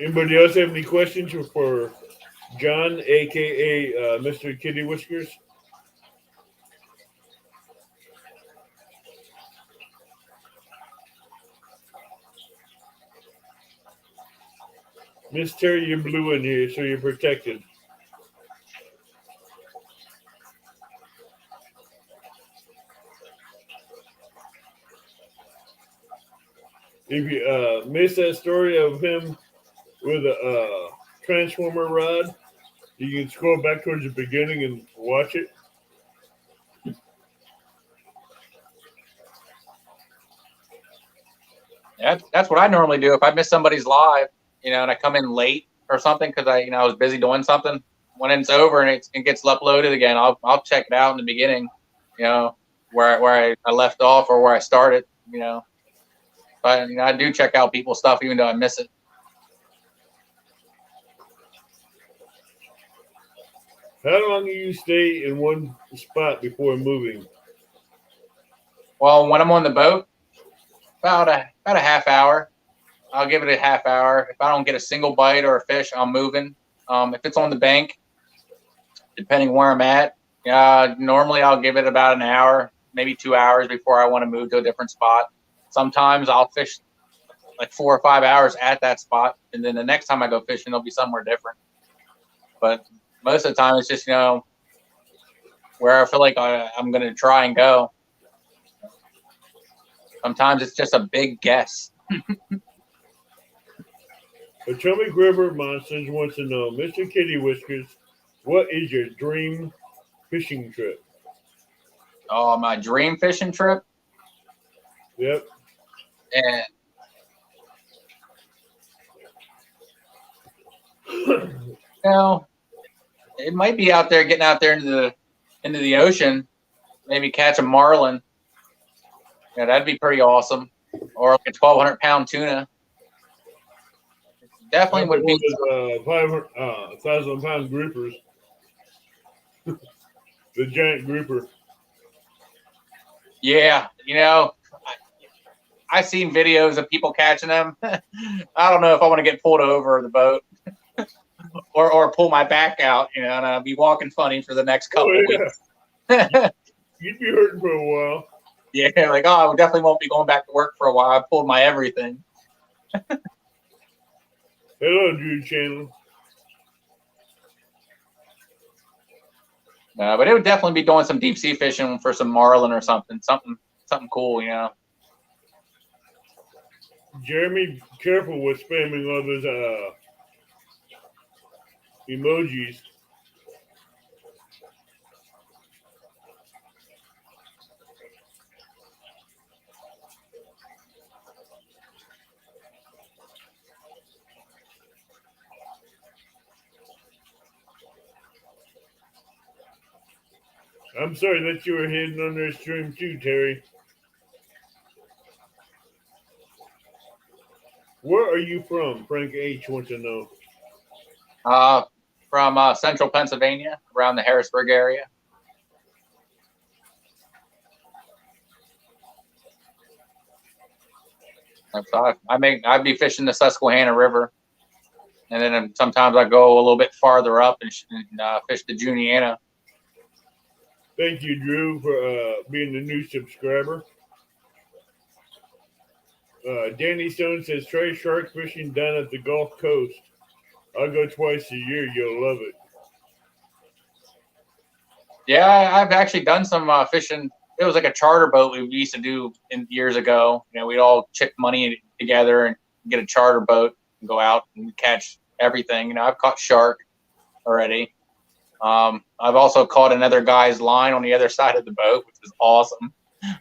Anybody else have any questions for John, aka Mr. Kitty Whiskers? Miss Terry, you're blue in here, so you're protected. If you missed that story of him with a transformer rod, you can scroll back towards the beginning and watch it. That's what I normally do if I miss somebody's live, and I come in late or something because I was busy doing something. When it's over and it gets uploaded again, I'll check it out in the beginning, where I left off or where I started, But I do check out people's stuff even though I miss it. How long do you stay in one spot before moving? Well, when I'm on the boat, about a half hour. I'll give it a half hour. If I don't get a single bite or a fish, I'm moving. If it's on the bank, depending where I'm at, normally I'll give it about an hour, maybe 2 hours before I want to move to a different spot. Sometimes I'll fish like 4 or 5 hours at that spot, and then the next time I go fishing, it'll be somewhere different. But most of the time, it's just where I feel like I'm going to try and go. Sometimes it's just a big guess. Potomac River Monsters wants to know, Mr. Kitty Whiskers, what is your dream fishing trip? Oh, my dream fishing trip? Yep. And it might be out there, getting out there into the ocean, maybe catch a marlin. Yeah, that'd be pretty awesome. Or like a 1,200-pound tuna. Definitely would be 1,000-pound groupers. The giant grouper. Yeah, I've seen videos of people catching them. I don't know if I want to get pulled over the boat or pull my back out, and I'll be walking funny for the next couple weeks. You'd be hurting for a while. Yeah, I definitely won't be going back to work for a while. I pulled my everything. Hello, Drew Channel. But it would definitely be doing some deep sea fishing for some marlin or something cool, Jeremy, careful with spamming all those emojis. I'm sorry that you were hidden on their stream too, Terry. Where are you from? Frank H wants to know. From central Pennsylvania, around the Harrisburg area. So I'd be fishing the Susquehanna River, and then sometimes I go a little bit farther up and fish the Juniata. Thank you, Drew, for being the new subscriber. Danny Stone says, try shark fishing down at the Gulf Coast. I'll go twice a year. You'll love it. Yeah, I've actually done some fishing. It was like a charter boat we used to do years ago. You know, we'd all chip money together and get a charter boat and go out and catch everything. You know, I've caught shark already. I've also caught another guy's line on the other side of the boat, which is awesome.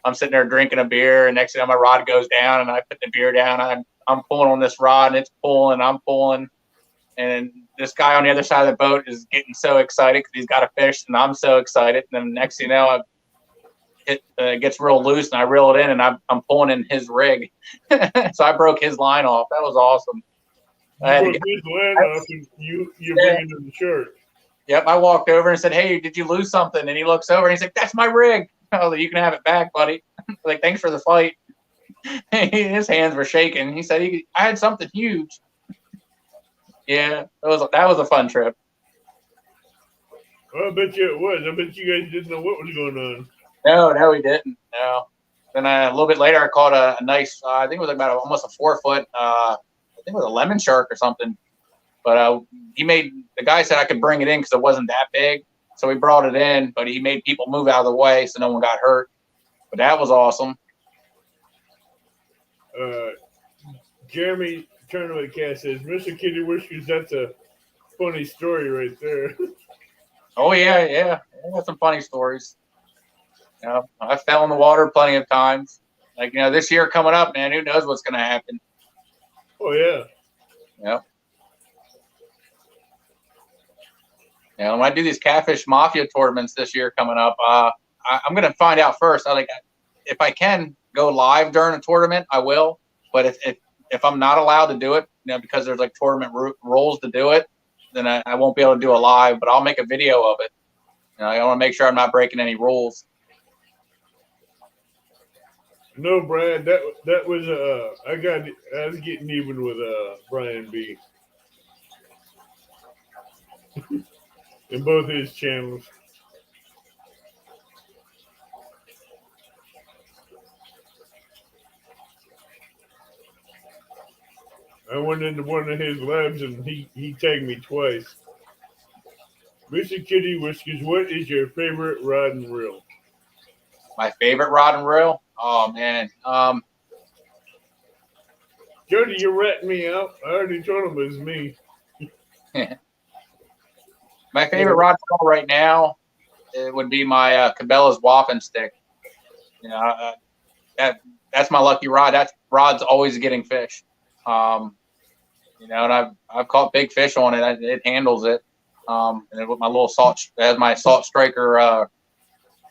I'm sitting there drinking a beer, and next thing my rod goes down, and I put the beer down. I'm pulling on this rod, and it's pulling. I'm pulling, and this guy on the other side of the boat is getting so excited because he's got a fish, and I'm so excited. And then next thing you know, it gets real loose, and I reel it in, and I'm pulling in his rig. So I broke his line off. That was awesome. You broke his line off, and you're bringing in the shark. Yep, I walked over and said, "Hey, did you lose something?" And he looks over and he's like, "That's my rig." I was like, "You can have it back, buddy." Like, thanks for the fight. His hands were shaking. He said, "I had something huge." Yeah, that was a fun trip. Well, I bet you it was. I bet you guys didn't know what was going on. No, we didn't. No. Then a little bit later, I caught a nice. I think it was about almost a 4 foot. I think it was a lemon shark or something. But the guy said I could bring it in because it wasn't that big. So we brought it in, but he made people move out of the way so no one got hurt. But that was awesome. Jeremy Tournament Cat says, Mr. Kitty Whiskers, that's a funny story right there. Oh, yeah. I got some funny stories. You know, I fell in the water plenty of times. Like, you know, this year coming up, man, who knows what's going to happen? Oh, yeah. Yep. Yeah, when I do these Catfish Mafia tournaments this year coming up, I'm going to find out first. If I can go live during a tournament, I will. But if I'm not allowed to do it, you know, because there's like tournament rules to do it, then I won't be able to do a live. But I'll make a video of it. You know, I want to make sure I'm not breaking any rules. No, Brad, that was I was getting even with Brian B. in both his channels. I went into one of his labs and he tagged me twice. Mr. Kitty Whiskers, what is your favorite rod and reel? My favorite rod and reel? Oh, man. Jody, you're ratting me out. I already told him it was me. My favorite rod and reel right now, it would be my Cabela's Whopping Stick. You know, that's my lucky rod. That rod's always getting fish. You know, and I've caught big fish on it. It handles it. And with my little it has my Salt Striker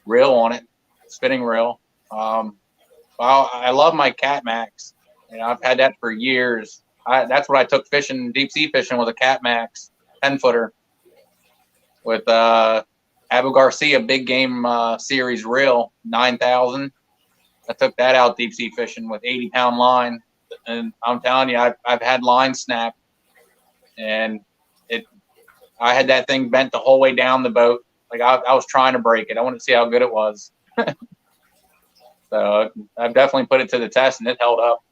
reel on it, spinning reel. I love my Cat Max. You know, I've had that for years. That's what I took fishing, deep sea fishing, was a Cat Max 10-footer with Abu Garcia Big Game Series reel 9,000. I took that out deep sea fishing with 80-pound line, and I'm telling you, I've had line snap, and I had that thing bent the whole way down the boat. Like I was trying to break it. I wanted to see how good it was. So I've definitely put it to the test, and it held up.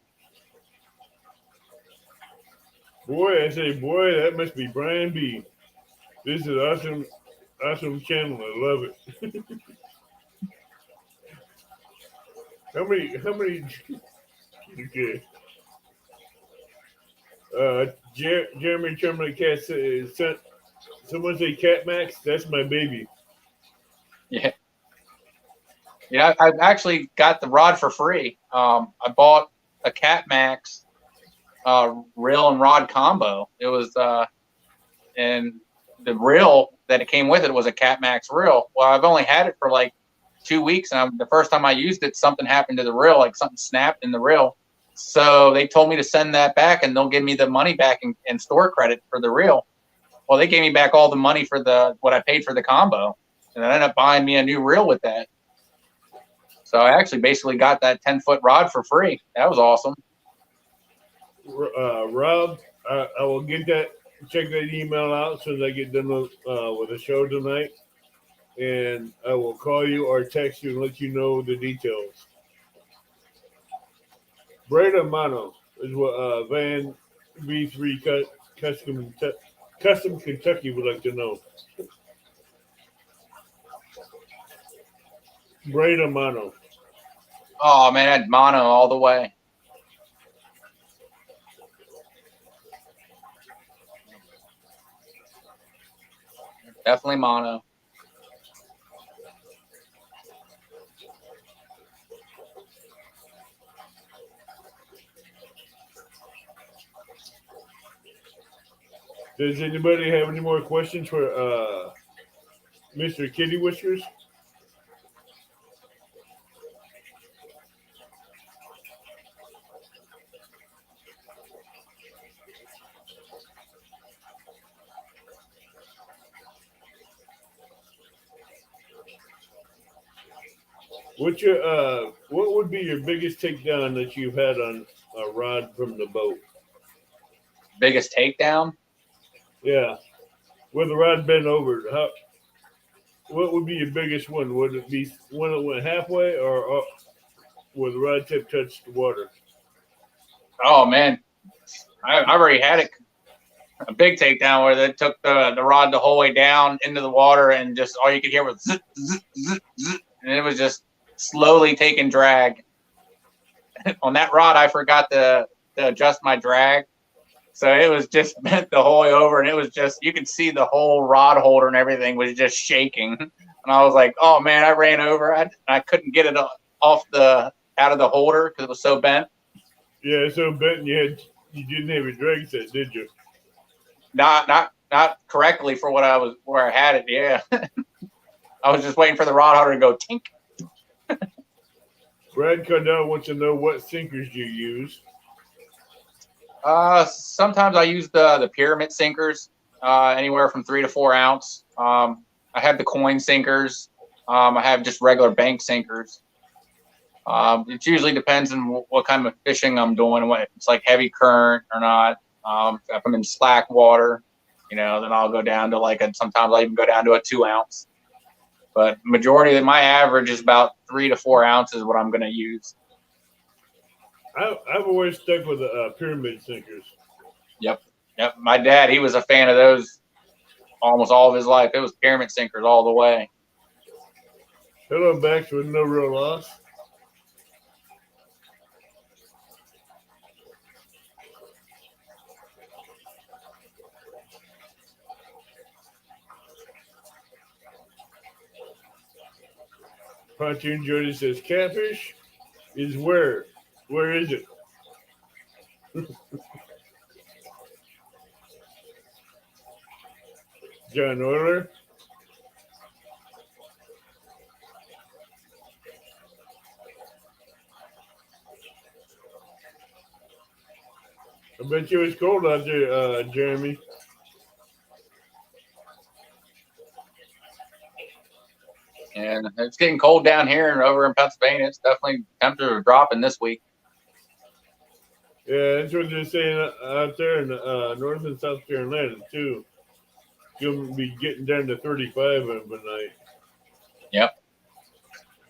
Boy, that must be Brian B. This is awesome channel. I love it. How many? Okay. Jeremy Terminal Cat said, someone say Cat Max. That's my baby. Yeah. Yeah, I've actually got the rod for free. I bought a Cat Max reel and rod combo. It was and the reel that it came with it was a Cat Max reel. Well, I've only had it for like 2 weeks, and the first time I used it, something happened to the reel, like something snapped in the reel. So they told me to send that back, and they'll give me the money back and store credit for the reel. Well, they gave me back all the money for what I paid for the combo, and I ended up buying me a new reel with that. So I actually basically got that 10-foot rod for free. That was awesome. Rob, I will get that. Check that email out as soon as I get done with the show tonight, and I will call you or text you and let you know the details. Breda Mano is what Van V3 Custom Kentucky would like to know. Breda Mano. Oh man, I had mono all the way. Definitely mono. Does anybody have any more questions for Mr. Kitty Whiskers? What would be your biggest takedown that you've had on a rod from the boat? Biggest takedown? Yeah, with the rod bent over. What would be your biggest one? Would it be when it went halfway, or where the rod tip touched the water? Oh man, I've already had a big takedown where they took the rod the whole way down into the water, and just all you could hear was zip, zip, zip, zip, and it was just slowly taking drag. On that rod, I forgot to adjust my drag, so it was just bent the whole way over, and it was just, you could see the whole rod holder and everything was just shaking. And I was like, oh man, I ran over. I couldn't get it out of the holder because it was so bent. Yeah, so bent you didn't have a drag set, did you? Not correctly for where I had it. Yeah, I was just waiting for the rod holder to go tink. Brad Cardell wants to know what sinkers you use. Sometimes I use the pyramid sinkers, anywhere from 3 to 4 ounce. I have the coin sinkers. I have just regular bank sinkers. It usually depends on what kind of fishing I'm doing, if it's like heavy current or not. If I'm in slack water, then I'll go down to sometimes I even go down to a 2 ounce. But majority of my average is about 3 to 4 ounces what I'm going to use. I've always stuck with the pyramid sinkers. Yep. My dad, he was a fan of those almost all of his life. It was pyramid sinkers all the way. Hello, Bax, with no real loss. Pontoon Jody says catfish is where? Where is it? John Euler. I bet you it's cold out there, Jeremy. And it's getting cold down here and over in Pennsylvania. It's definitely temperatures are dropping this week. Yeah, that's what they're saying out there in North and South Carolina too. You'll be getting down to 35 overnight. Yep.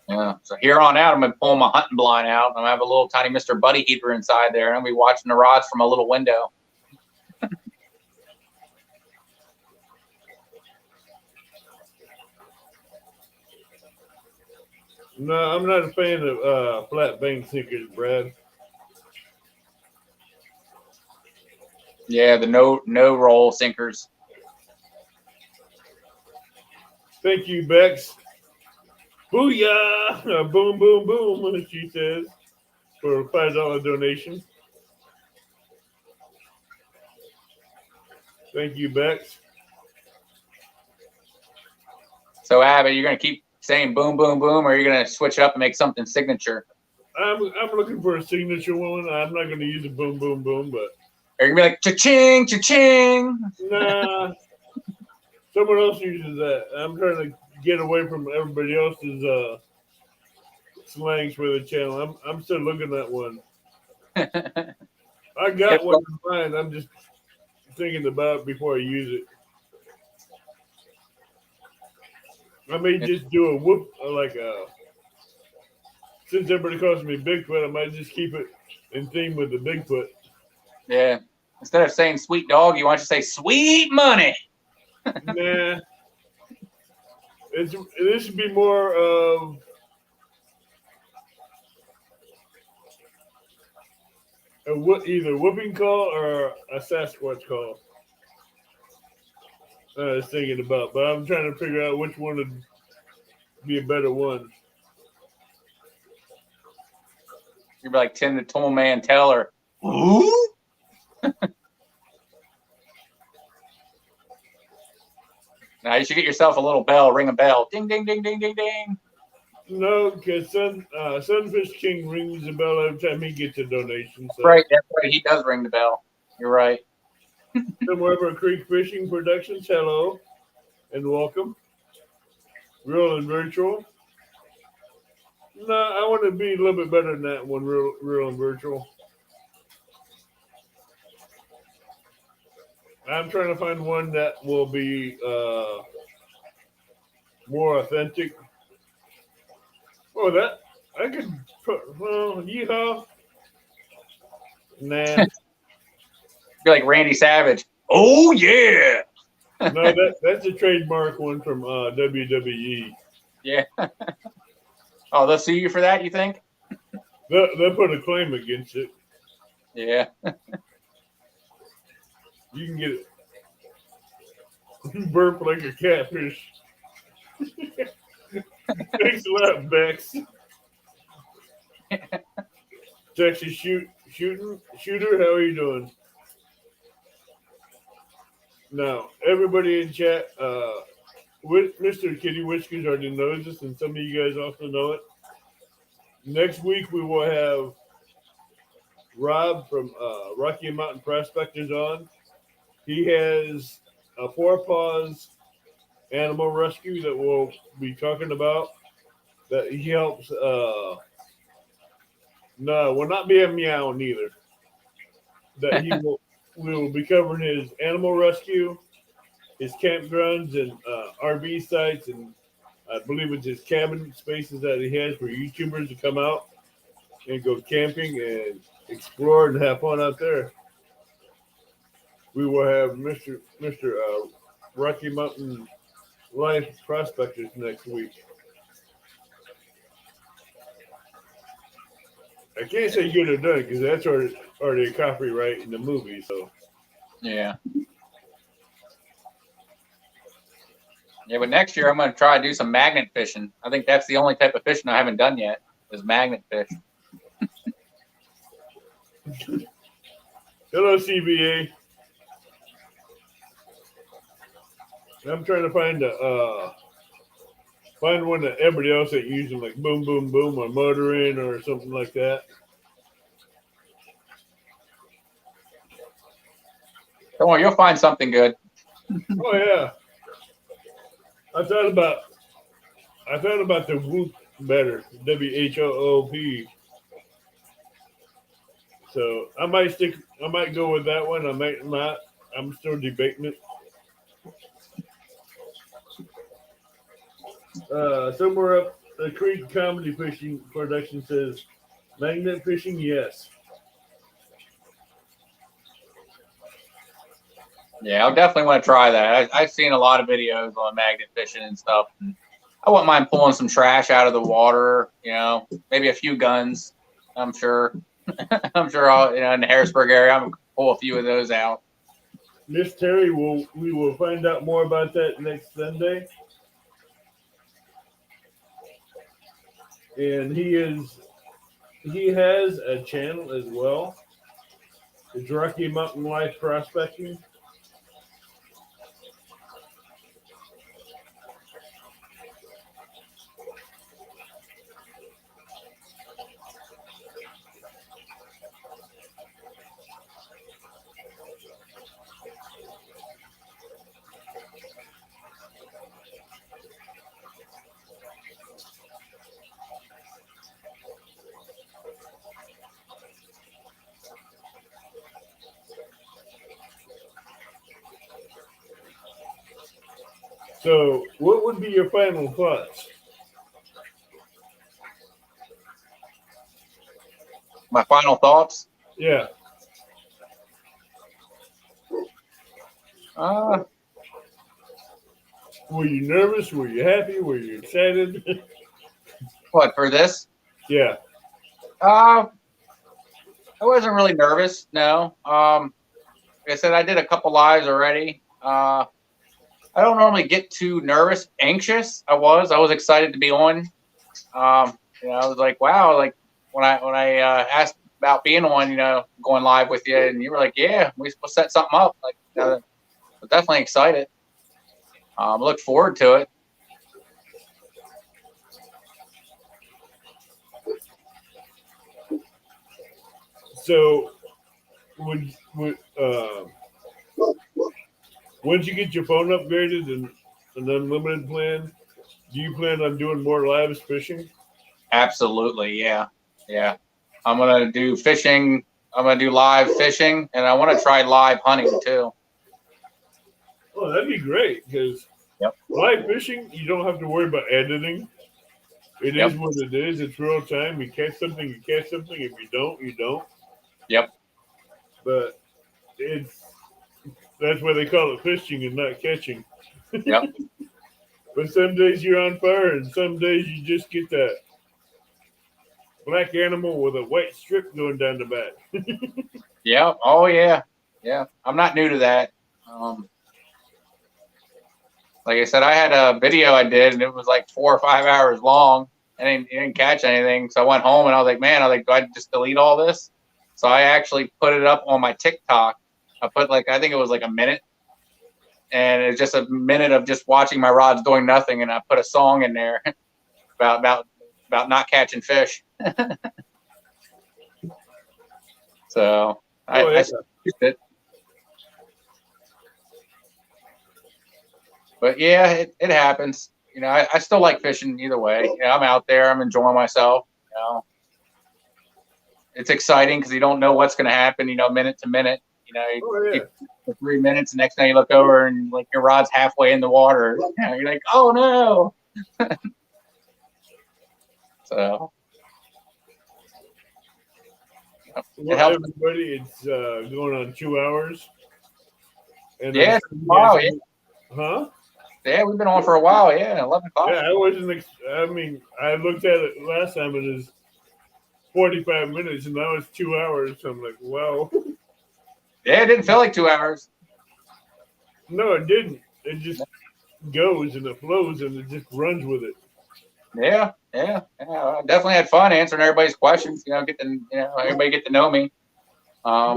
Yeah. So here on out, I'm gonna pull my hunting blind out. I'm gonna have a little tiny Mr. Buddy heater inside there, and I'll be watching the rods from a little window. No, I'm not a fan of flat bank sinkers, Brad. Yeah, the no roll sinkers. Thank you, Bex. Booyah! Boom, boom, boom, she says, for a $5 donation. Thank you, Bex. So, Abby, you're going to keep saying boom, boom, boom, or you're going to switch it up and make something signature? I'm looking for a signature one. I'm not going to use a boom, boom, boom, but. Are you going to be like cha-ching, cha-ching? Nah. Someone else uses that. I'm trying to get away from everybody else's slangs for the channel. I'm still looking at one. I got one in mind. I'm just thinking about it before I use it. I may just do a whoop, since everybody calls me Bigfoot, I might just keep it in theme with the Bigfoot. Yeah. Instead of saying sweet dog, you want to say sweet money. Nah. This should be more of either whooping call or a Sasquatch call. I was thinking about, but I'm trying to figure out which one would be a better one. You'd be like Tim the Tool Man Teller. Ooh? Now you should get yourself a little bell. Ring a bell. Ding, ding, ding, ding, ding, ding. No, because Sunfish King rings the bell every time he gets a donation. So. Right, that's right. He does ring the bell. You're right. Somewhere for Creek Fishing Productions, hello and welcome. Real and virtual. No, I want to be a little bit better than that one, real and virtual. I'm trying to find one that will be more authentic. Oh, that I could put. Well, yeehaw. Nah. Be like Randy Savage. Oh yeah. No, that's a trademark one from WWE. Yeah. Oh, they'll sue you for that, you think? They'll put a claim against it. Yeah. You can get it. Burp like a catfish. Thanks a lot, Bex. Texas shooter, how are you doing? Now, everybody in chat, Mr. Kitty Whiskers already knows this, and some of you guys also know it. Next week, we will have Rob from Rocky Mountain Prospectors on. He has a Four Paws animal rescue that we'll be talking about. That he helps. No, will not be a meow neither. That we will be covering his animal rescue, his campgrounds and RV sites, and I believe it's his cabin spaces that he has for YouTubers to come out and go camping and explore and have fun out there. We will have Mr. Rocky Mountain Life Prospectors next week. I can't say good or done because that's already a copyright in the movie. So yeah. Yeah, but next year I'm going to try to do some magnet fishing. I think that's the only type of fishing I haven't done yet is magnet fish. Hello, CBA. I'm trying to find one that everybody else ain't using, like boom, boom, boom, or motoring or something like that. Don't worry, you'll find something good. Oh yeah. I thought about the whoop better, WHOOP. So I might go with that one. I might not. I'm still debating it. Somewhere up the creek comedy fishing production says magnet fishing, yes. Yeah, I'll definitely want to try that. I've seen a lot of videos on magnet fishing and stuff. And I wouldn't mind pulling some trash out of the water, maybe a few guns. I'm sure. I'm sure in the Harrisburg area, I'm going to pull a few of those out. Miss Terry we will find out more about that next Sunday. And he has a channel as well. It's Rocky Mountain Life Prospecting. So, what would be your final thoughts? My final thoughts. Yeah. Uh, Were you nervous? Were you happy? Were you excited? what for this? Yeah. I wasn't really nervous. No. Like I said, I did a couple lives already. I don't normally get too nervous, anxious. I was excited to be on. I was like, wow, like when I asked about being on, going live with you, and you were like, yeah, we'll set something up. Like, I was definitely excited. Look forward to it. So, would once you get your phone upgraded and an unlimited plan, do you plan on doing more lives fishing? Absolutely, yeah. I'm gonna do fishing. I'm gonna do live fishing, and I want to try live hunting too. Oh, that'd be great because live fishing, you don't have to worry about editing. It is what it is. It's real time. You catch something, you catch something. If you don't, you don't. Yep. But that's why they call it fishing and not catching. Yep. But some days you're on fire, and some days you just get that black animal with a white strip going down the back. Yeah. Oh yeah. Yeah. I'm not new to that. Like I said, I had a video I did, and it was like 4 or 5 hours long, and it didn't catch anything. So I went home, and I was like, man, do I just delete all this? So I actually put it up on my TikTok. I put I think it was like a minute, and it's just a minute of just watching my rods doing nothing, and I put a song in there about not catching fish. So I used it. But yeah, it happens. I still like fishing either way. I'm out there. I'm enjoying myself. It's exciting because you don't know what's going to happen. Minute to minute. For 3 minutes, the next thing you look over and like your rod's halfway in the water. You're like, oh no. So. Well, everybody, it's going on 2 hours. And yeah. Wow. Yeah. Huh? Yeah, we've been on for a while. Yeah, 11 o'clock. Yeah, I wasn't. I looked at it last time. It was 45 minutes, and now it's 2 hours. So I'm like, wow. Yeah, it didn't feel like 2 hours. No, it didn't. It just goes and it flows and it just runs with it. Yeah. I definitely had fun answering everybody's questions. Everybody get to know me. Yeah.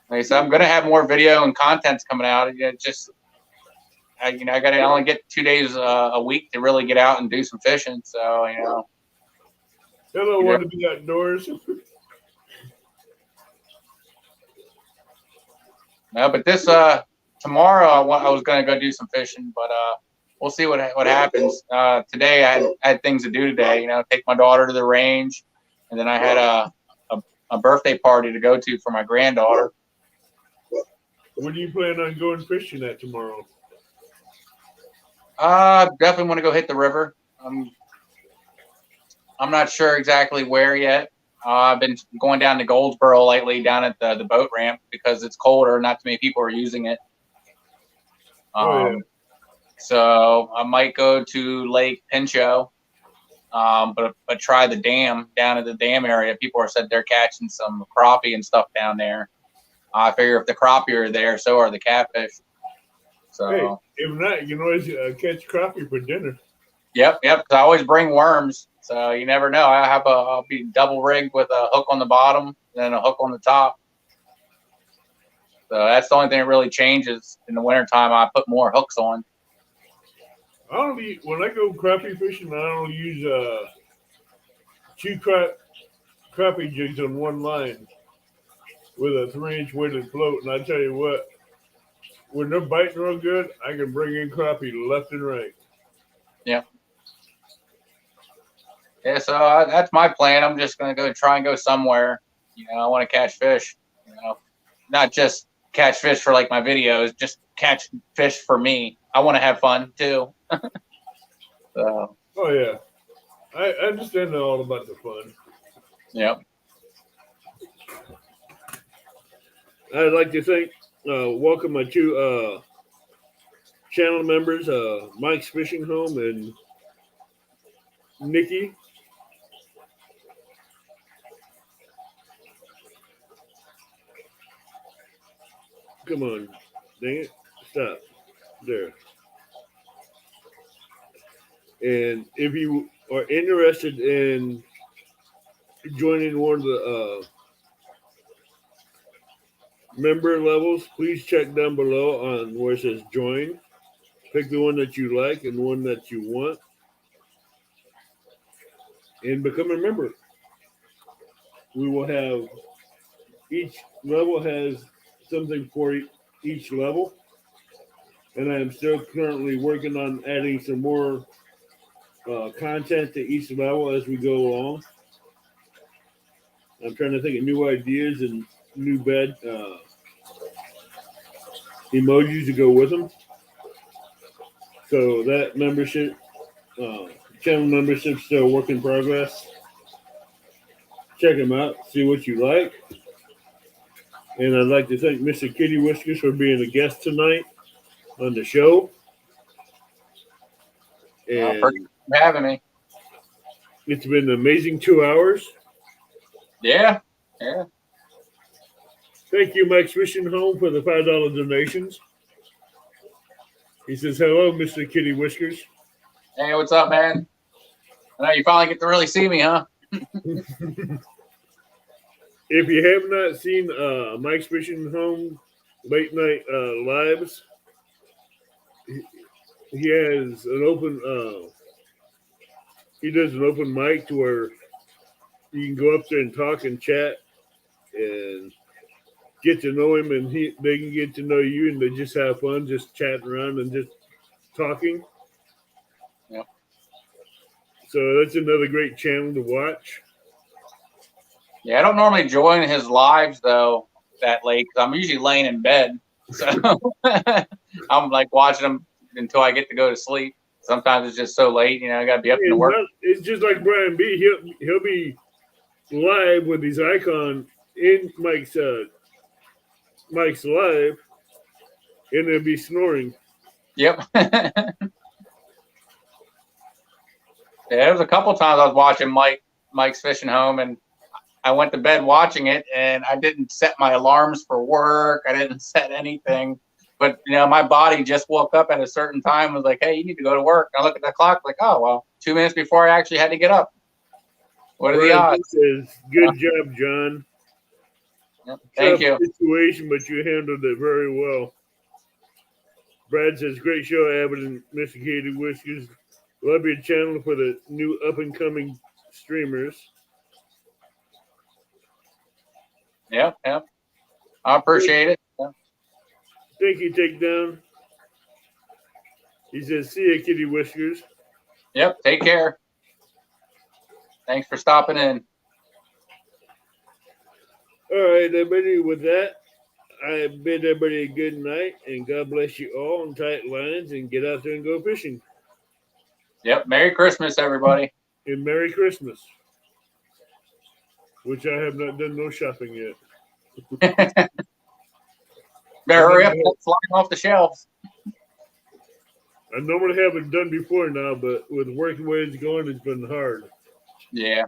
Like I said, I'm gonna have more video and contents coming out. I gotta only get 2 days a week to really get out and do some fishing. So Hello, want to be outdoors. No, but this tomorrow I was gonna go do some fishing, but we'll see what happens. Today I had things to do today. Take my daughter to the range, and then I had a birthday party to go to for my granddaughter. Where do you plan on going fishing at tomorrow? Definitely want to go hit the river. I'm not sure exactly where yet. I've been going down to Goldsboro lately, down at the boat ramp because it's colder. Not too many people are using it. So I might go to Lake Pinchot, but try the dam down at the dam area. People have said they're catching some crappie and stuff down there. I figure if the crappie are there, so are the catfish. So, hey, if not, you can always catch crappie for dinner. Yep. Because I always bring worms, so you never know. I'll be double rigged with a hook on the bottom and then a hook on the top. So that's the only thing that really changes in the wintertime. I put more hooks on. When I go crappie fishing, I don't use two crappie jigs on one line with a 3-inch weighted float, and I tell you what, when they're biting real good, I can bring in crappie left and right. Yep. Yeah, so that's my plan. I'm just gonna try and go somewhere. I want to catch fish. Not just catch fish for like my videos, just catch fish for me. I want to have fun too. So. Oh yeah, I understand all about the fun. Yep. I'd like to welcome my two channel members, Mike's Fishing Home and Nikki. Come on, dang it, stop there. And if you are interested in joining one of the member levels, please check down below on where it says join. Pick the one that you like and one that you want, and become a member. We will have each level has something for each level, and I am still currently working on adding some more content to each level as we go along. I'm trying to think of new ideas and new bed emojis to go with them. So that membership, channel membership, still a work in progress. Check them out, see what you like. And I'd like to thank Mr. Kitty Whiskers for being a guest tonight on the show. And for having me. It's been an amazing 2 hours. Yeah. Thank you, Mike's Fishing Home, for the $5 donations. He says, hello, Mr. Kitty Whiskers. Hey, what's up, man? I know you finally get to really see me, huh? If you have not seen Mike's Fishing Home late night lives, he has an open, he does an open mic to where you can go up there and talk and chat and get to know him, and they can get to know you, and they just have fun, just chatting around and just talking. Yep. So that's another great channel to watch. Yeah, I don't normally join his lives though that late because I'm usually laying in bed, so I'm like watching him until I get to go to sleep. Sometimes it's just so late, I got to be up to work. It's just like Brian B. He'll be live with his icon in Mike's live, and they'll be snoring. Yep. Yeah, there was a couple times I was watching Mike's Fishing Home, and I went to bed watching it, and I didn't set my alarms for work. I didn't set anything, but my body just woke up at a certain time and was like, "Hey, you need to go to work." And I look at the clock, like, "Oh, well, 2 minutes before I actually had to get up." What are the odds? Says, good job, John. Yep. Thank you. Situation, but you handled it very well. Brad says, great show, Abbott and Mr. Katie Whiskers. Love your channel for the new up-and-coming streamers. Yep. I appreciate it. Yeah. Thank you, Takedown. He says, see ya, Kitty Whiskers. Yep, take care. Thanks for stopping in. All right, everybody, with that, I bid everybody a good night, and God bless you all on tight lines, and get out there and go fishing. Yep, Merry Christmas, everybody. And Merry Christmas, which I have not done no shopping yet. Better hurry up, it's flying off the shelves. I normally have it done before now, but with working where it's going, it's been hard. Yeah.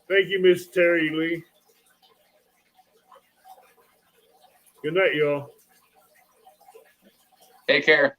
Thank you, Miss Terry Lee. Good night, y'all. Take care.